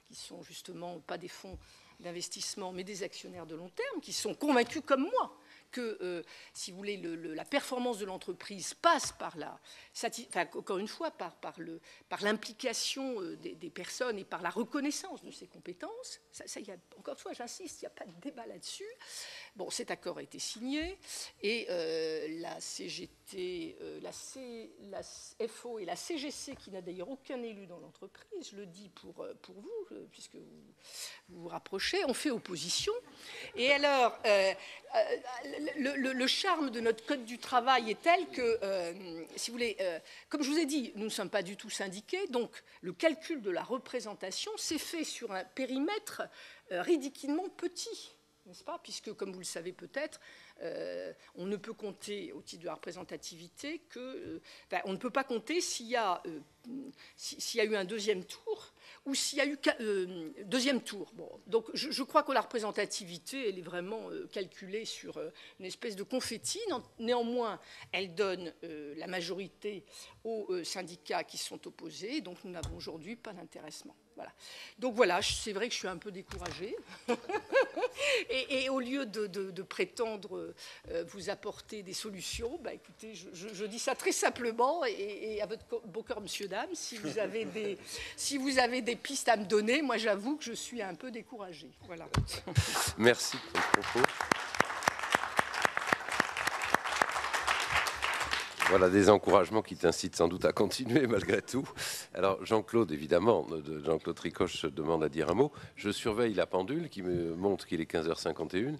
qui sont justement pas des fonds d'investissement, mais des actionnaires de long terme, qui sont convaincus comme moi que, si vous voulez, la performance de l'entreprise passe par encore une fois, par l'implication des personnes et par la reconnaissance de ses compétences. Encore une fois, j'insiste, il n'y a pas de débat là-dessus. Bon, cet accord a été signé et la CGT, la FO et la CGC, qui n'a d'ailleurs aucun élu dans l'entreprise, je le dis pour vous, puisque vous vous rapprochez, ont fait opposition. Et alors, le charme de notre code du travail est tel que, si vous voulez, comme je vous ai dit, nous ne sommes pas du tout syndiqués, donc le calcul de la représentation s'est fait sur un périmètre ridiculement petit, n'est-ce pas? Puisque, comme vous le savez peut-être, on ne peut compter au titre de la représentativité on ne peut pas compter s'il y a eu un deuxième tour ou s'il y a eu deuxième tour. Bon, donc je crois que la représentativité, elle est vraiment calculée sur une espèce de confetti. Néanmoins, elle donne la majorité aux syndicats qui sont opposés. Donc nous n'avons aujourd'hui pas d'intéressement. Voilà. Donc voilà, c'est vrai que je suis un peu découragée. et au lieu de prétendre vous apporter des solutions, bah, écoutez, je dis ça très simplement et à votre beau cœur, monsieur, dame, si vous avez des pistes à me donner, moi j'avoue que je suis un peu découragée. Voilà. Merci pour le propos. Voilà des encouragements qui t'incitent sans doute à continuer malgré tout. Alors Jean-Claude, évidemment, Jean-Claude Tricoche demande à dire un mot. Je surveille la pendule qui me montre qu'il est 15h51.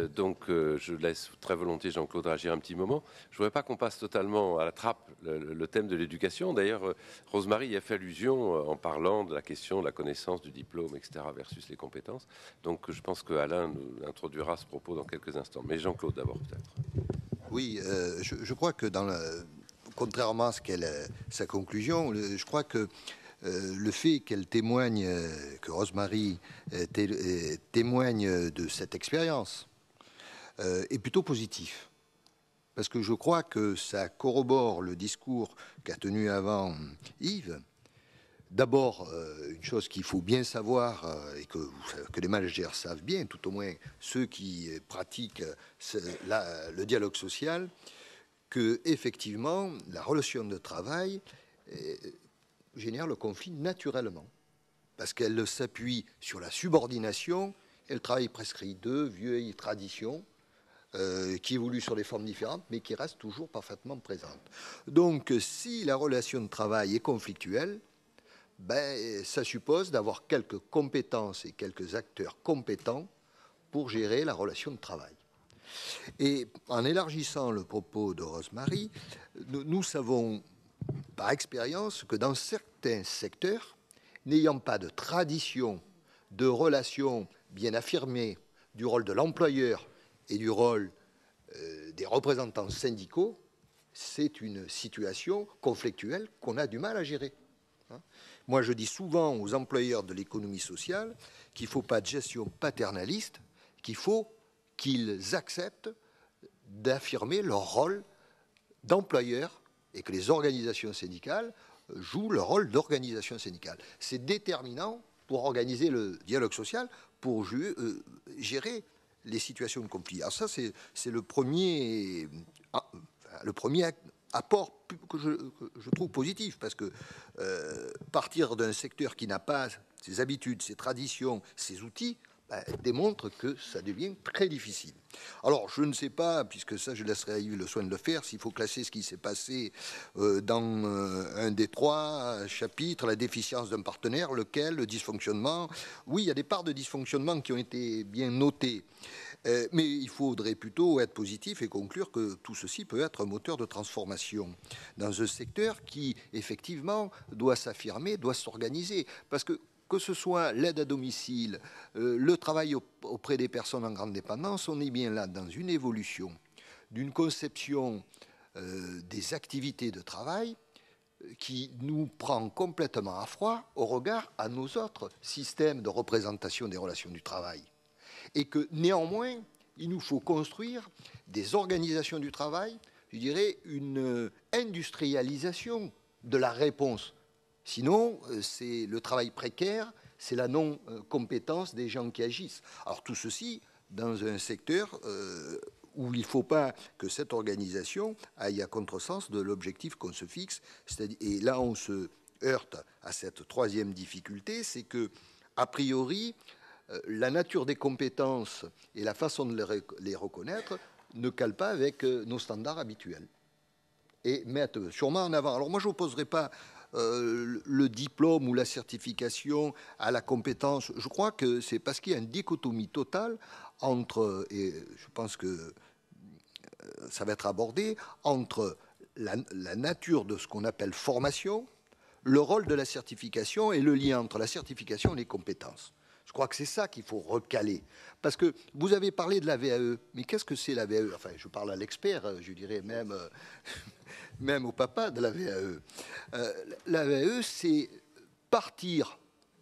Donc je laisse très volontiers Jean-Claude réagir un petit moment. Je ne voudrais pas qu'on passe totalement à la trappe le thème de l'éducation. D'ailleurs, Rosemary y a fait allusion en parlant de la question de la connaissance du diplôme, etc., versus les compétences. Donc je pense qu'Alain nous introduira ce propos dans quelques instants. Mais Jean-Claude d'abord peut-être. Oui, je crois que contrairement à ce qu'est sa conclusion, je crois que le fait qu'elle témoigne, que Rosemary témoigne de cette expérience est plutôt positif. Parce que je crois que ça corrobore le discours qu'a tenu avant Yves. D'abord, une chose qu'il faut bien savoir et que les managers savent bien, tout au moins ceux qui pratiquent le dialogue social, que effectivement la relation de travail génère le conflit naturellement, parce qu'elle s'appuie sur la subordination et le travail prescrit, deux vieilles traditions qui évoluent sur des formes différentes, mais qui restent toujours parfaitement présentes. Donc, si la relation de travail est conflictuelle, ça suppose d'avoir quelques compétences et quelques acteurs compétents pour gérer la relation de travail. Et en élargissant le propos de Rosemary, nous savons par expérience que dans certains secteurs, n'ayant pas de tradition de relations bien affirmées du rôle de l'employeur et du rôle des représentants syndicaux, c'est une situation conflictuelle qu'on a du mal à gérer. Moi, je dis souvent aux employeurs de l'économie sociale qu'il ne faut pas de gestion paternaliste, qu'il faut qu'ils acceptent d'affirmer leur rôle d'employeur et que les organisations syndicales jouent le rôle d'organisation syndicale. C'est déterminant pour organiser le dialogue social, pour gérer les situations de conflit. Alors ça, c'est le premier apport que je trouve positif, parce que partir d'un secteur qui n'a pas ses habitudes, ses traditions, ses outils, démontre que ça devient très difficile. Alors, je ne sais pas, puisque ça, je laisserai à Yves le soin de le faire, s'il faut classer ce qui s'est passé dans un des 3 chapitres, la déficience d'un partenaire, lequel, le dysfonctionnement. Oui, il y a des parts de dysfonctionnement qui ont été bien notées, mais il faudrait plutôt être positif et conclure que tout ceci peut être un moteur de transformation dans un secteur qui, effectivement, doit s'affirmer, doit s'organiser, parce que ce soit l'aide à domicile, le travail auprès des personnes en grande dépendance, on est bien là dans une évolution d'une conception des activités de travail qui nous prend complètement à froid au regard à nos autres systèmes de représentation des relations du travail. Et que néanmoins, il nous faut construire des organisations du travail, je dirais une industrialisation de la réponse. Sinon, c'est le travail précaire, c'est la non-compétence des gens qui agissent. Alors tout ceci dans un secteur où il ne faut pas que cette organisation aille à contresens de l'objectif qu'on se fixe. Et là, on se heurte à cette troisième difficulté, c'est que, a priori, la nature des compétences et la façon de les reconnaître ne calent pas avec nos standards habituels. Et mettent sûrement en avant. Alors moi, je n'opposerai pas le diplôme ou la certification à la compétence. Je crois que c'est parce qu'il y a une dichotomie totale entre, et je pense que ça va être abordé, entre la nature de ce qu'on appelle formation, le rôle de la certification et le lien entre la certification et les compétences. Je crois que c'est ça qu'il faut recaler. Parce que vous avez parlé de la VAE, mais qu'est-ce que c'est la VAE? Enfin, je parle à l'expert, je dirais même au papa de la VAE. La VAE, c'est partir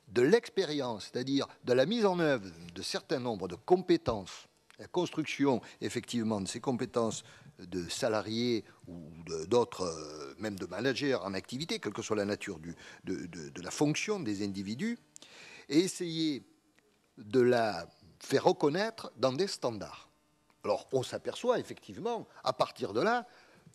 de l'expérience, c'est-à-dire de la mise en œuvre de certains nombres de compétences, la construction effectivement de ces compétences de salariés ou d'autres, même de managers en activité, quelle que soit la nature de la fonction des individus, et essayer de la faire reconnaître dans des standards. Alors, on s'aperçoit effectivement, à partir de là,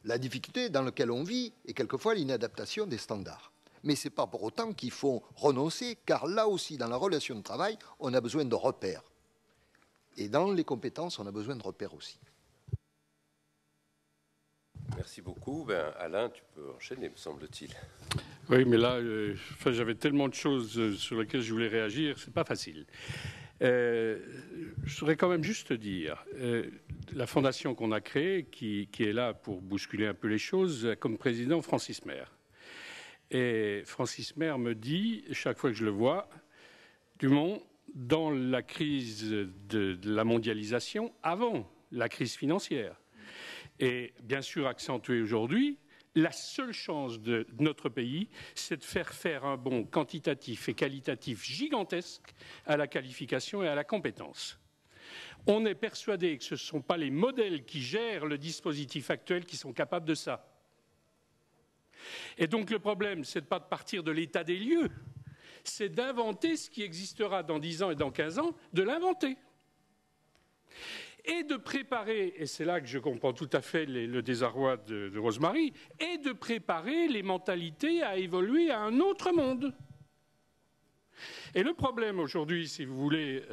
la difficulté dans laquelle on vit et quelquefois l'inadaptation des standards. Mais ce n'est pas pour autant qu'il faut renoncer, car là aussi, dans la relation de travail, on a besoin de repères. Et dans les compétences, on a besoin de repères aussi. Merci beaucoup. Alain, tu peux enchaîner, me semble-t-il. Oui, mais là, j'avais tellement de choses sur lesquelles je voulais réagir, c'est pas facile. Je voudrais quand même juste dire, la fondation qu'on a créée, qui est là pour bousculer un peu les choses, a comme président Francis Maire. Et Francis Maire me dit, chaque fois que je le vois, Dumont, dans la crise de la mondialisation, avant la crise financière, et bien sûr accentuée aujourd'hui, la seule chance de notre pays, c'est de faire un bond quantitatif et qualitatif gigantesque à la qualification et à la compétence. On est persuadé que ce ne sont pas les modèles qui gèrent le dispositif actuel qui sont capables de ça. Et donc le problème, c'est de pas de partir de l'état des lieux, c'est d'inventer ce qui existera dans 10 ans et dans 15 ans, de l'inventer. Et de préparer, et c'est là que je comprends tout à fait le désarroi de Rosemarie, et de préparer les mentalités à évoluer à un autre monde. Et le problème aujourd'hui, si vous voulez,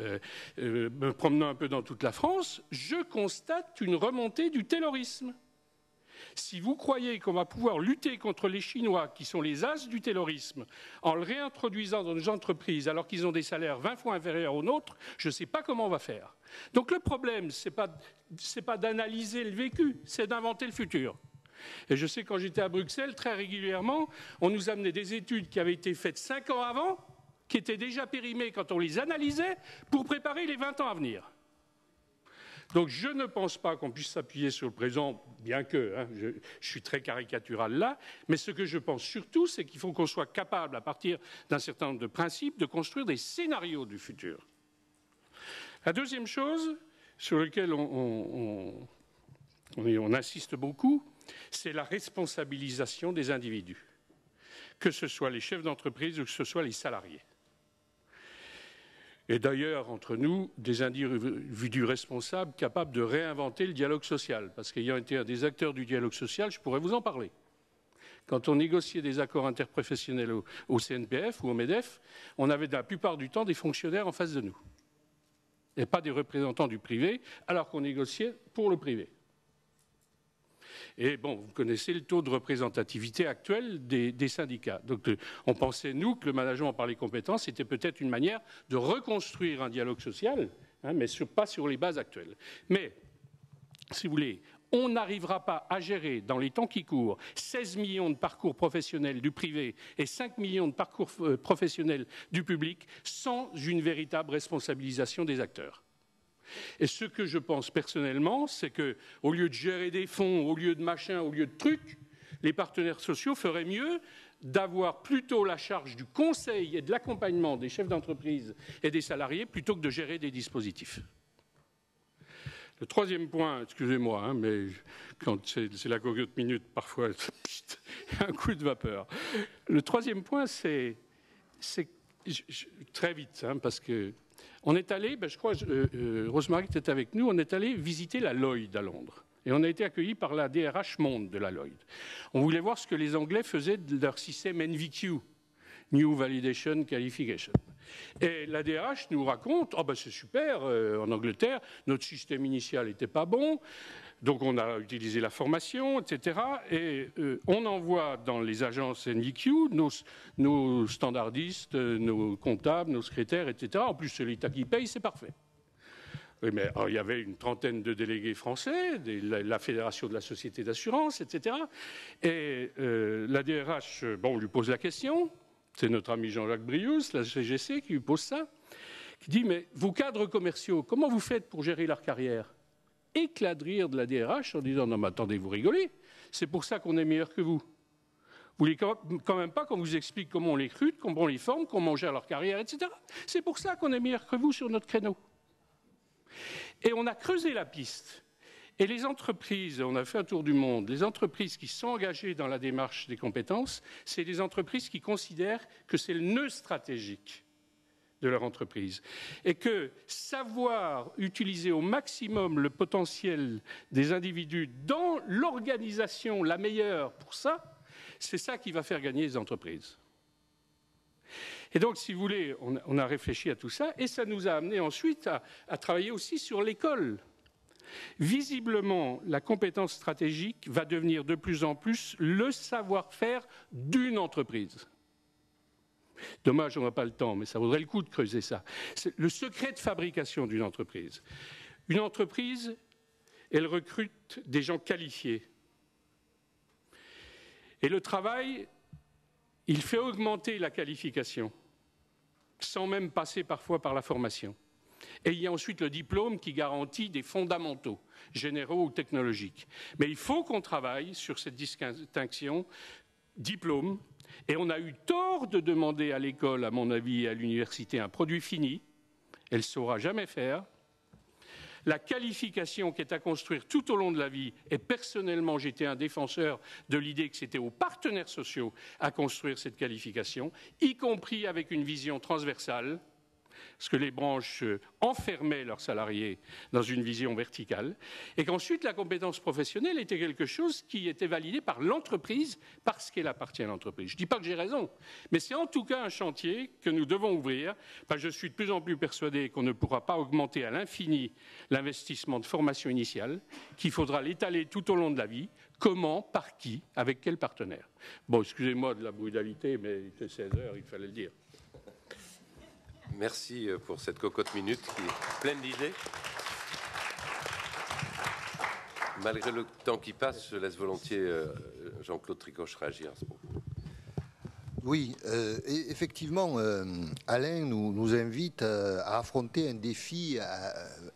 me promenant un peu dans toute la France, je constate une remontée du taylorisme. Si vous croyez qu'on va pouvoir lutter contre les Chinois, qui sont les as du taylorisme, en le réintroduisant dans nos entreprises alors qu'ils ont des salaires 20 fois inférieurs aux nôtres, je ne sais pas comment on va faire. Donc le problème, ce n'est pas d'analyser le vécu, c'est d'inventer le futur. Et je sais, quand j'étais à Bruxelles, très régulièrement, on nous amenait des études qui avaient été faites 5 ans avant, qui étaient déjà périmées quand on les analysait, pour préparer les 20 ans à venir. Donc je ne pense pas qu'on puisse s'appuyer sur le présent, bien que je suis très caricatural là, mais ce que je pense surtout, c'est qu'il faut qu'on soit capable, à partir d'un certain nombre de principes, de construire des scénarios du futur. La deuxième chose sur laquelle on insiste beaucoup, c'est la responsabilisation des individus, que ce soit les chefs d'entreprise ou que ce soit les salariés. Et d'ailleurs, entre nous, des individus responsables capables de réinventer le dialogue social. Parce qu'ayant été un des acteurs du dialogue social, je pourrais vous en parler. Quand on négociait des accords interprofessionnels au CNPF ou au MEDEF, on avait la plupart du temps des fonctionnaires en face de nous. Et pas des représentants du privé, alors qu'on négociait pour le privé. Et bon, vous connaissez le taux de représentativité actuel des syndicats. Donc on pensait, nous, que le management par les compétences était peut-être une manière de reconstruire un dialogue social, mais pas sur les bases actuelles. Mais, si vous voulez, on n'arrivera pas à gérer, dans les temps qui courent, 16 millions de parcours professionnels du privé et 5 millions de parcours professionnels du public sans une véritable responsabilisation des acteurs. Et ce que je pense personnellement, c'est qu'au lieu de gérer des fonds, au lieu de machin, au lieu de trucs, les partenaires sociaux feraient mieux d'avoir plutôt la charge du conseil et de l'accompagnement des chefs d'entreprise et des salariés plutôt que de gérer des dispositifs. Le troisième point, excusez-moi, mais quand c'est la cocotte minute, parfois, un coup de vapeur. Le troisième point, c'est très vite, parce que on est allé, je crois, Rosemary était avec nous, on est allé visiter la Lloyd à Londres. Et on a été accueillis par la DRH Monde de la Lloyd. On voulait voir ce que les Anglais faisaient de leur système NVQ, New Validation Qualification. Et la DRH nous raconte, c'est super, en Angleterre, notre système initial n'était pas bon, donc on a utilisé la formation, etc. Et on envoie dans les agences NVQ nos standardistes, nos comptables, nos secrétaires, etc. En plus, c'est l'État qui paye, c'est parfait. Oui, mais il y avait une trentaine de délégués français, la Fédération de la Société d'assurance, etc. Et la DRH, on lui pose la question. C'est notre ami Jean-Jacques Brious, la CGC, qui lui pose ça, qui dit « Mais vos cadres commerciaux, comment vous faites pour gérer leur carrière ?» Éclat de rire de la DRH en disant « Non, mais attendez, vous rigolez, c'est pour ça qu'on est meilleur que vous. Vous voulez quand même pas qu'on vous explique comment on les recrute, comment on les forme, comment on gère leur carrière, etc. C'est pour ça qu'on est meilleur que vous sur notre créneau. » Et on a creusé la piste. Et les entreprises, on a fait un tour du monde, les entreprises qui sont engagées dans la démarche des compétences, c'est des entreprises qui considèrent que c'est le nœud stratégique de leur entreprise. Et que savoir utiliser au maximum le potentiel des individus dans l'organisation la meilleure pour ça, c'est ça qui va faire gagner les entreprises. Et donc, si vous voulez, on a réfléchi à tout ça, et ça nous a amené ensuite à travailler aussi sur l'école. Visiblement, la compétence stratégique va devenir de plus en plus le savoir-faire d'une entreprise. Dommage, on n'a pas le temps, mais ça vaudrait le coup de creuser ça. C'est le secret de fabrication d'une entreprise. Une entreprise, elle recrute des gens qualifiés. Et le travail, il fait augmenter la qualification, sans même passer parfois par la formation. Et il y a ensuite le diplôme qui garantit des fondamentaux, généraux ou technologiques. Mais il faut qu'on travaille sur cette distinction diplôme. Et on a eu tort de demander à l'école, à mon avis, et à l'université, un produit fini. Elle ne saura jamais faire. La qualification qui est à construire tout au long de la vie, et personnellement, j'étais un défenseur de l'idée que c'était aux partenaires sociaux à construire cette qualification, y compris avec une vision transversale, parce que les branches enfermaient leurs salariés dans une vision verticale, et qu'ensuite la compétence professionnelle était quelque chose qui était validé par l'entreprise parce qu'elle appartient à l'entreprise. Je ne dis pas que j'ai raison, mais c'est en tout cas un chantier que nous devons ouvrir. Je suis de plus en plus persuadé qu'on ne pourra pas augmenter à l'infini l'investissement de formation initiale, qu'il faudra l'étaler tout au long de la vie. Comment, par qui, avec quel partenaire? Bon, excusez-moi de la brutalité, mais il était 16 heures, il fallait le dire. Merci pour cette cocotte minute qui est pleine d'idées. Malgré le temps qui passe, je laisse volontiers Jean-Claude Tricoche réagir à ce propos. Oui, effectivement, Alain nous invite à affronter un défi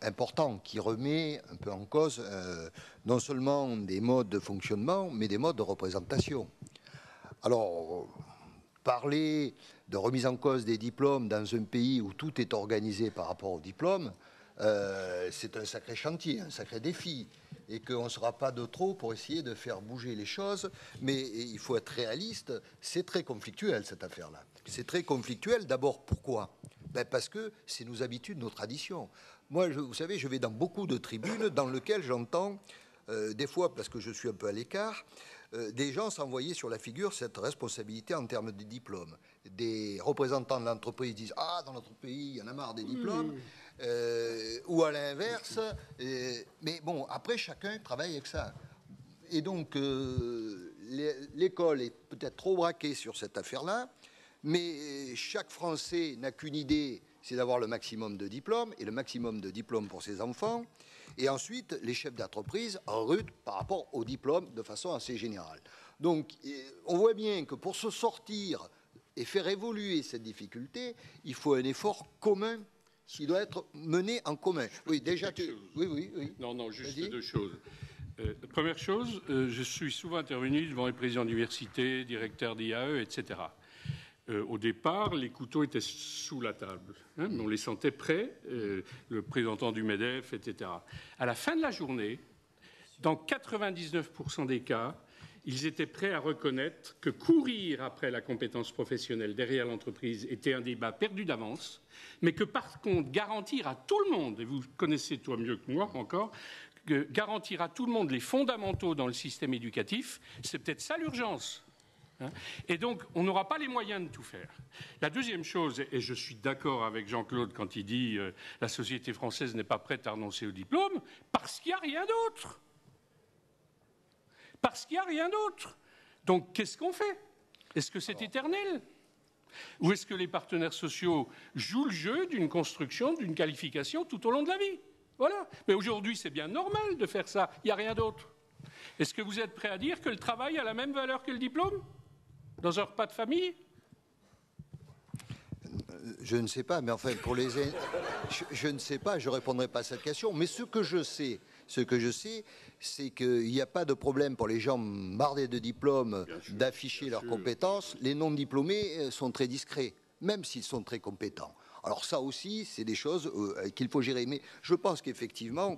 important qui remet un peu en cause non seulement des modes de fonctionnement, mais des modes de représentation. Alors, parler de remise en cause des diplômes dans un pays où tout est organisé par rapport aux diplômes, c'est un sacré chantier, un sacré défi, et qu'on ne sera pas de trop pour essayer de faire bouger les choses, mais il faut être réaliste, c'est très conflictuel cette affaire-là. C'est très conflictuel, d'abord pourquoi ? Parce que c'est nos habitudes, nos traditions. Moi, vous savez, je vais dans beaucoup de tribunes dans lesquelles j'entends, des fois parce que je suis un peu à l'écart, des gens s'envoyer sur la figure cette responsabilité en termes de diplômes. Des représentants de l'entreprise disent « Ah, dans notre pays, il y en a marre des diplômes ». Ou à l'inverse, mais bon, après chacun travaille avec ça. Et donc l'école est peut-être trop braquée sur cette affaire-là, mais chaque Français n'a qu'une idée, c'est d'avoir le maximum de diplômes, et le maximum de diplômes pour ses enfants. Et ensuite, les chefs d'entreprise rutent par rapport aux diplômes de façon assez générale. Donc on voit bien que pour se sortir et faire évoluer cette difficulté, il faut un effort commun qui doit être mené en commun. Oui, déjà, oui. Non, juste deux choses. Première chose, je suis souvent intervenu devant les présidents d'université, directeurs d'IAE, etc. Au départ, les couteaux étaient sous la table. Hein, on les sentait prêts, le représentant du MEDEF, etc. À la fin de la journée, dans 99% des cas, ils étaient prêts à reconnaître que courir après la compétence professionnelle derrière l'entreprise était un débat perdu d'avance, mais que par contre, garantir à tout le monde, et vous connaissez toi mieux que moi encore, que garantir à tout le monde les fondamentaux dans le système éducatif, c'est peut-être ça l'urgence. Et donc, on n'aura pas les moyens de tout faire. La deuxième chose, et je suis d'accord avec Jean-Claude quand il dit la société française n'est pas prête à renoncer au diplôme, parce qu'il n'y a rien d'autre. Parce qu'il n'y a rien d'autre. Donc, qu'est-ce qu'on fait? Est-ce que c'est éternel? Ou est-ce que les partenaires sociaux jouent le jeu d'une construction, d'une qualification tout au long de la vie? Voilà. Mais aujourd'hui, c'est bien normal de faire ça. Il n'y a rien d'autre. Est-ce que vous êtes prêt à dire que le travail a la même valeur que le diplôme dans un repas de famille? Je ne sais pas, mais enfin, je ne sais pas, je ne répondrai pas à cette question. Mais ce que je sais, c'est qu'il n'y a pas de problème pour les gens bardés de diplômes d'afficher leurs compétences. Les non-diplômés sont très discrets, même s'ils sont très compétents. Alors ça aussi, c'est des choses qu'il faut gérer. Mais je pense qu'effectivement,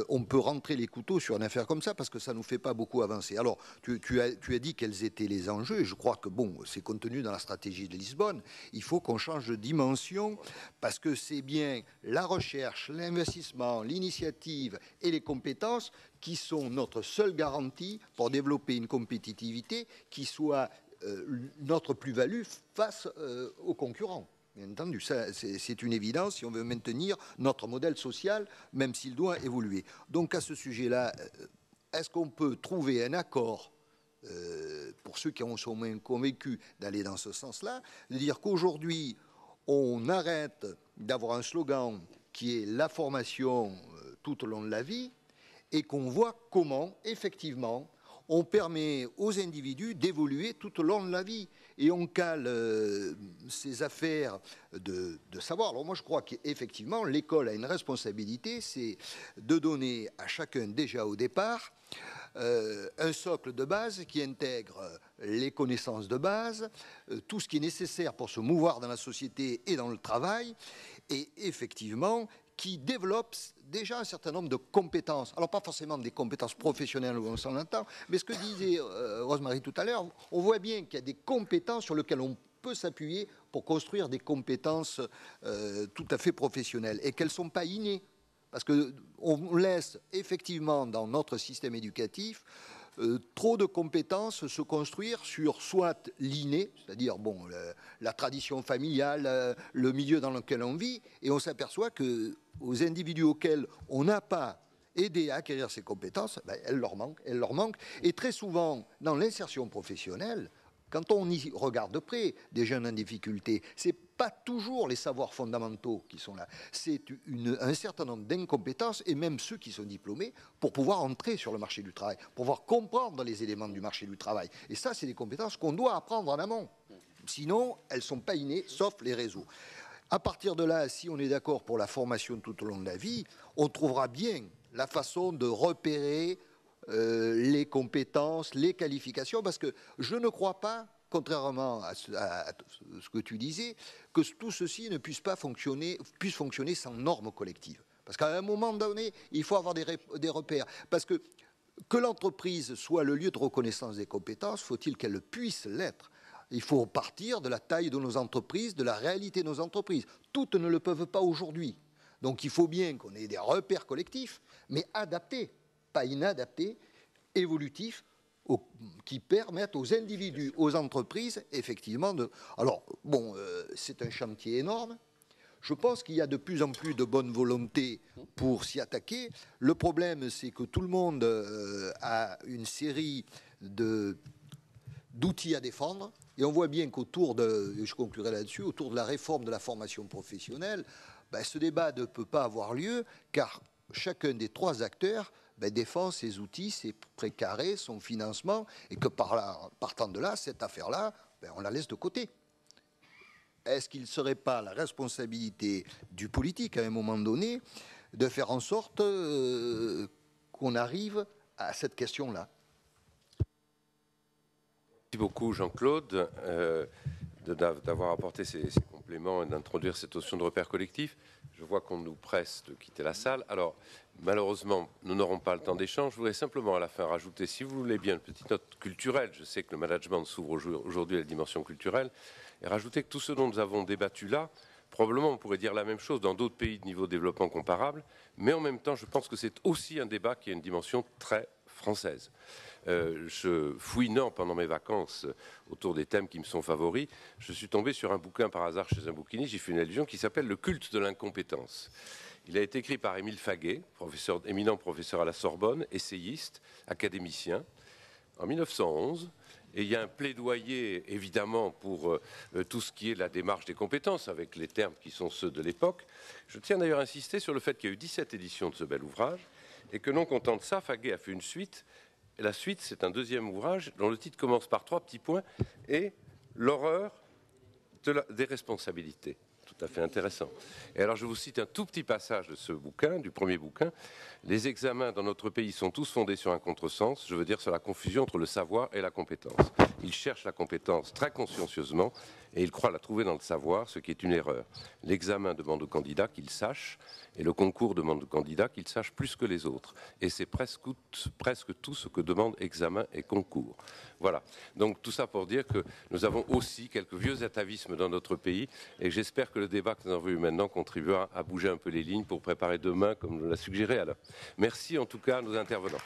on peut rentrer les couteaux sur une affaire comme ça parce que ça ne nous fait pas beaucoup avancer. Alors, tu as dit quels étaient les enjeux. Et je crois que, bon, c'est contenu dans la stratégie de Lisbonne. Il faut qu'on change de dimension parce que c'est bien la recherche, l'investissement, l'initiative et les compétences qui sont notre seule garantie pour développer une compétitivité qui soit notre plus-value face aux concurrents. Bien entendu, c'est une évidence si on veut maintenir notre modèle social, même s'il doit évoluer. Donc à ce sujet-là, est-ce qu'on peut trouver un accord pour ceux qui en sont moins convaincus d'aller dans ce sens-là, de dire qu'aujourd'hui, on arrête d'avoir un slogan qui est la formation tout au long de la vie et qu'on voit comment, effectivement, on permet aux individus d'évoluer tout au long de la vie. Et on cale ces affaires de savoir. Alors moi, je crois qu'effectivement, l'école a une responsabilité, c'est de donner à chacun déjà au départ un socle de base qui intègre les connaissances de base, tout ce qui est nécessaire pour se mouvoir dans la société et dans le travail, et effectivement qui développe déjà un certain nombre de compétences. Alors pas forcément des compétences professionnelles où on s'en entend, mais ce que disait Rosemarie tout à l'heure, on voit bien qu'il y a des compétences sur lesquelles on peut s'appuyer pour construire des compétences tout à fait professionnelles et qu'elles ne sont pas innées. Parce qu'on laisse effectivement dans notre système éducatif trop de compétences se construire sur soit l'inné, c'est-à-dire bon, la tradition familiale, le milieu dans lequel on vit, et on s'aperçoit que aux individus auxquels on n'a pas aidé à acquérir ces compétences, elles leur manquent. Et très souvent, dans l'insertion professionnelle, quand on y regarde de près des jeunes en difficulté, c'est pas toujours les savoirs fondamentaux qui sont là. C'est un certain nombre d'incompétences, et même ceux qui sont diplômés, pour pouvoir entrer sur le marché du travail, pour pouvoir comprendre les éléments du marché du travail. Et ça, c'est des compétences qu'on doit apprendre en amont. Sinon, elles ne sont pas innées, sauf les réseaux. À partir de là, si on est d'accord pour la formation tout au long de la vie, on trouvera bien la façon de repérer les compétences, les qualifications, parce que je ne crois pas, contrairement à ce que tu disais, que tout ceci ne puisse fonctionner sans normes collectives. Parce qu'à un moment donné, il faut avoir des repères. Parce que l'entreprise soit le lieu de reconnaissance des compétences, faut-il qu'elle puisse l'être. Il faut partir de la taille de nos entreprises, de la réalité de nos entreprises. Toutes ne le peuvent pas aujourd'hui. Donc il faut bien qu'on ait des repères collectifs, mais adaptés, pas inadaptés, évolutifs, qui permettent aux individus, aux entreprises, effectivement, de... Alors, bon, c'est un chantier énorme. Je pense qu'il y a de plus en plus de bonne volonté pour s'y attaquer. Le problème, c'est que tout le monde a une série d'outils à défendre. Et on voit bien qu'autour de, et je conclurai là-dessus, autour de la réforme de la formation professionnelle, ce débat ne peut pas avoir lieu, car chacun des trois acteurs défend ses outils, ses précarés, son financement, et que partant de là, cette affaire-là, on la laisse de côté. Est-ce qu'il ne serait pas la responsabilité du politique, à un moment donné, de faire en sorte qu'on arrive à cette question-là? Merci beaucoup, Jean-Claude, d'avoir apporté ces compléments et d'introduire cette notion de repère collectif. Je vois qu'on nous presse de quitter la salle. Alors, malheureusement, nous n'aurons pas le temps d'échange. Je voudrais simplement à la fin rajouter, si vous voulez bien, une petite note culturelle. Je sais que le management s'ouvre aujourd'hui à la dimension culturelle. Et rajouter que tout ce dont nous avons débattu là, probablement on pourrait dire la même chose dans d'autres pays de niveau de développement comparable, mais en même temps, je pense que c'est aussi un débat qui a une dimension très française. Fouinant pendant mes vacances autour des thèmes qui me sont favoris, je suis tombé sur un bouquin par hasard chez un bouquinier, j'y fais une allusion, qui s'appelle « Le culte de l'incompétence ». Il a été écrit par Émile Faguet, éminent professeur à la Sorbonne, essayiste, académicien, en 1911. Et il y a un plaidoyer, évidemment, pour tout ce qui est la démarche des compétences, avec les termes qui sont ceux de l'époque. Je tiens d'ailleurs à insister sur le fait qu'il y a eu 17 éditions de ce bel ouvrage, et que non content de ça, Faguet a fait une suite. Et la suite, c'est un deuxième ouvrage dont le titre commence par 3 petits points, et l'horreur des responsabilités. Tout à fait intéressant. Et alors, je vous cite un tout petit passage de ce bouquin, du premier bouquin. Les examens dans notre pays sont tous fondés sur un contresens, je veux dire sur la confusion entre le savoir et la compétence. Ils cherchent la compétence très consciencieusement et ils croient la trouver dans le savoir, ce qui est une erreur. L'examen demande au candidat qu'il sache et le concours demande au candidat qu'il sache plus que les autres. Et c'est presque tout ce que demandent examen et concours. Voilà. Donc tout ça pour dire que nous avons aussi quelques vieux atavismes dans notre pays et j'espère que le débat que nous avons eu maintenant contribuera à bouger un peu les lignes pour préparer demain, comme nous l'a suggéré Alain. Merci en tout cas à nos intervenants.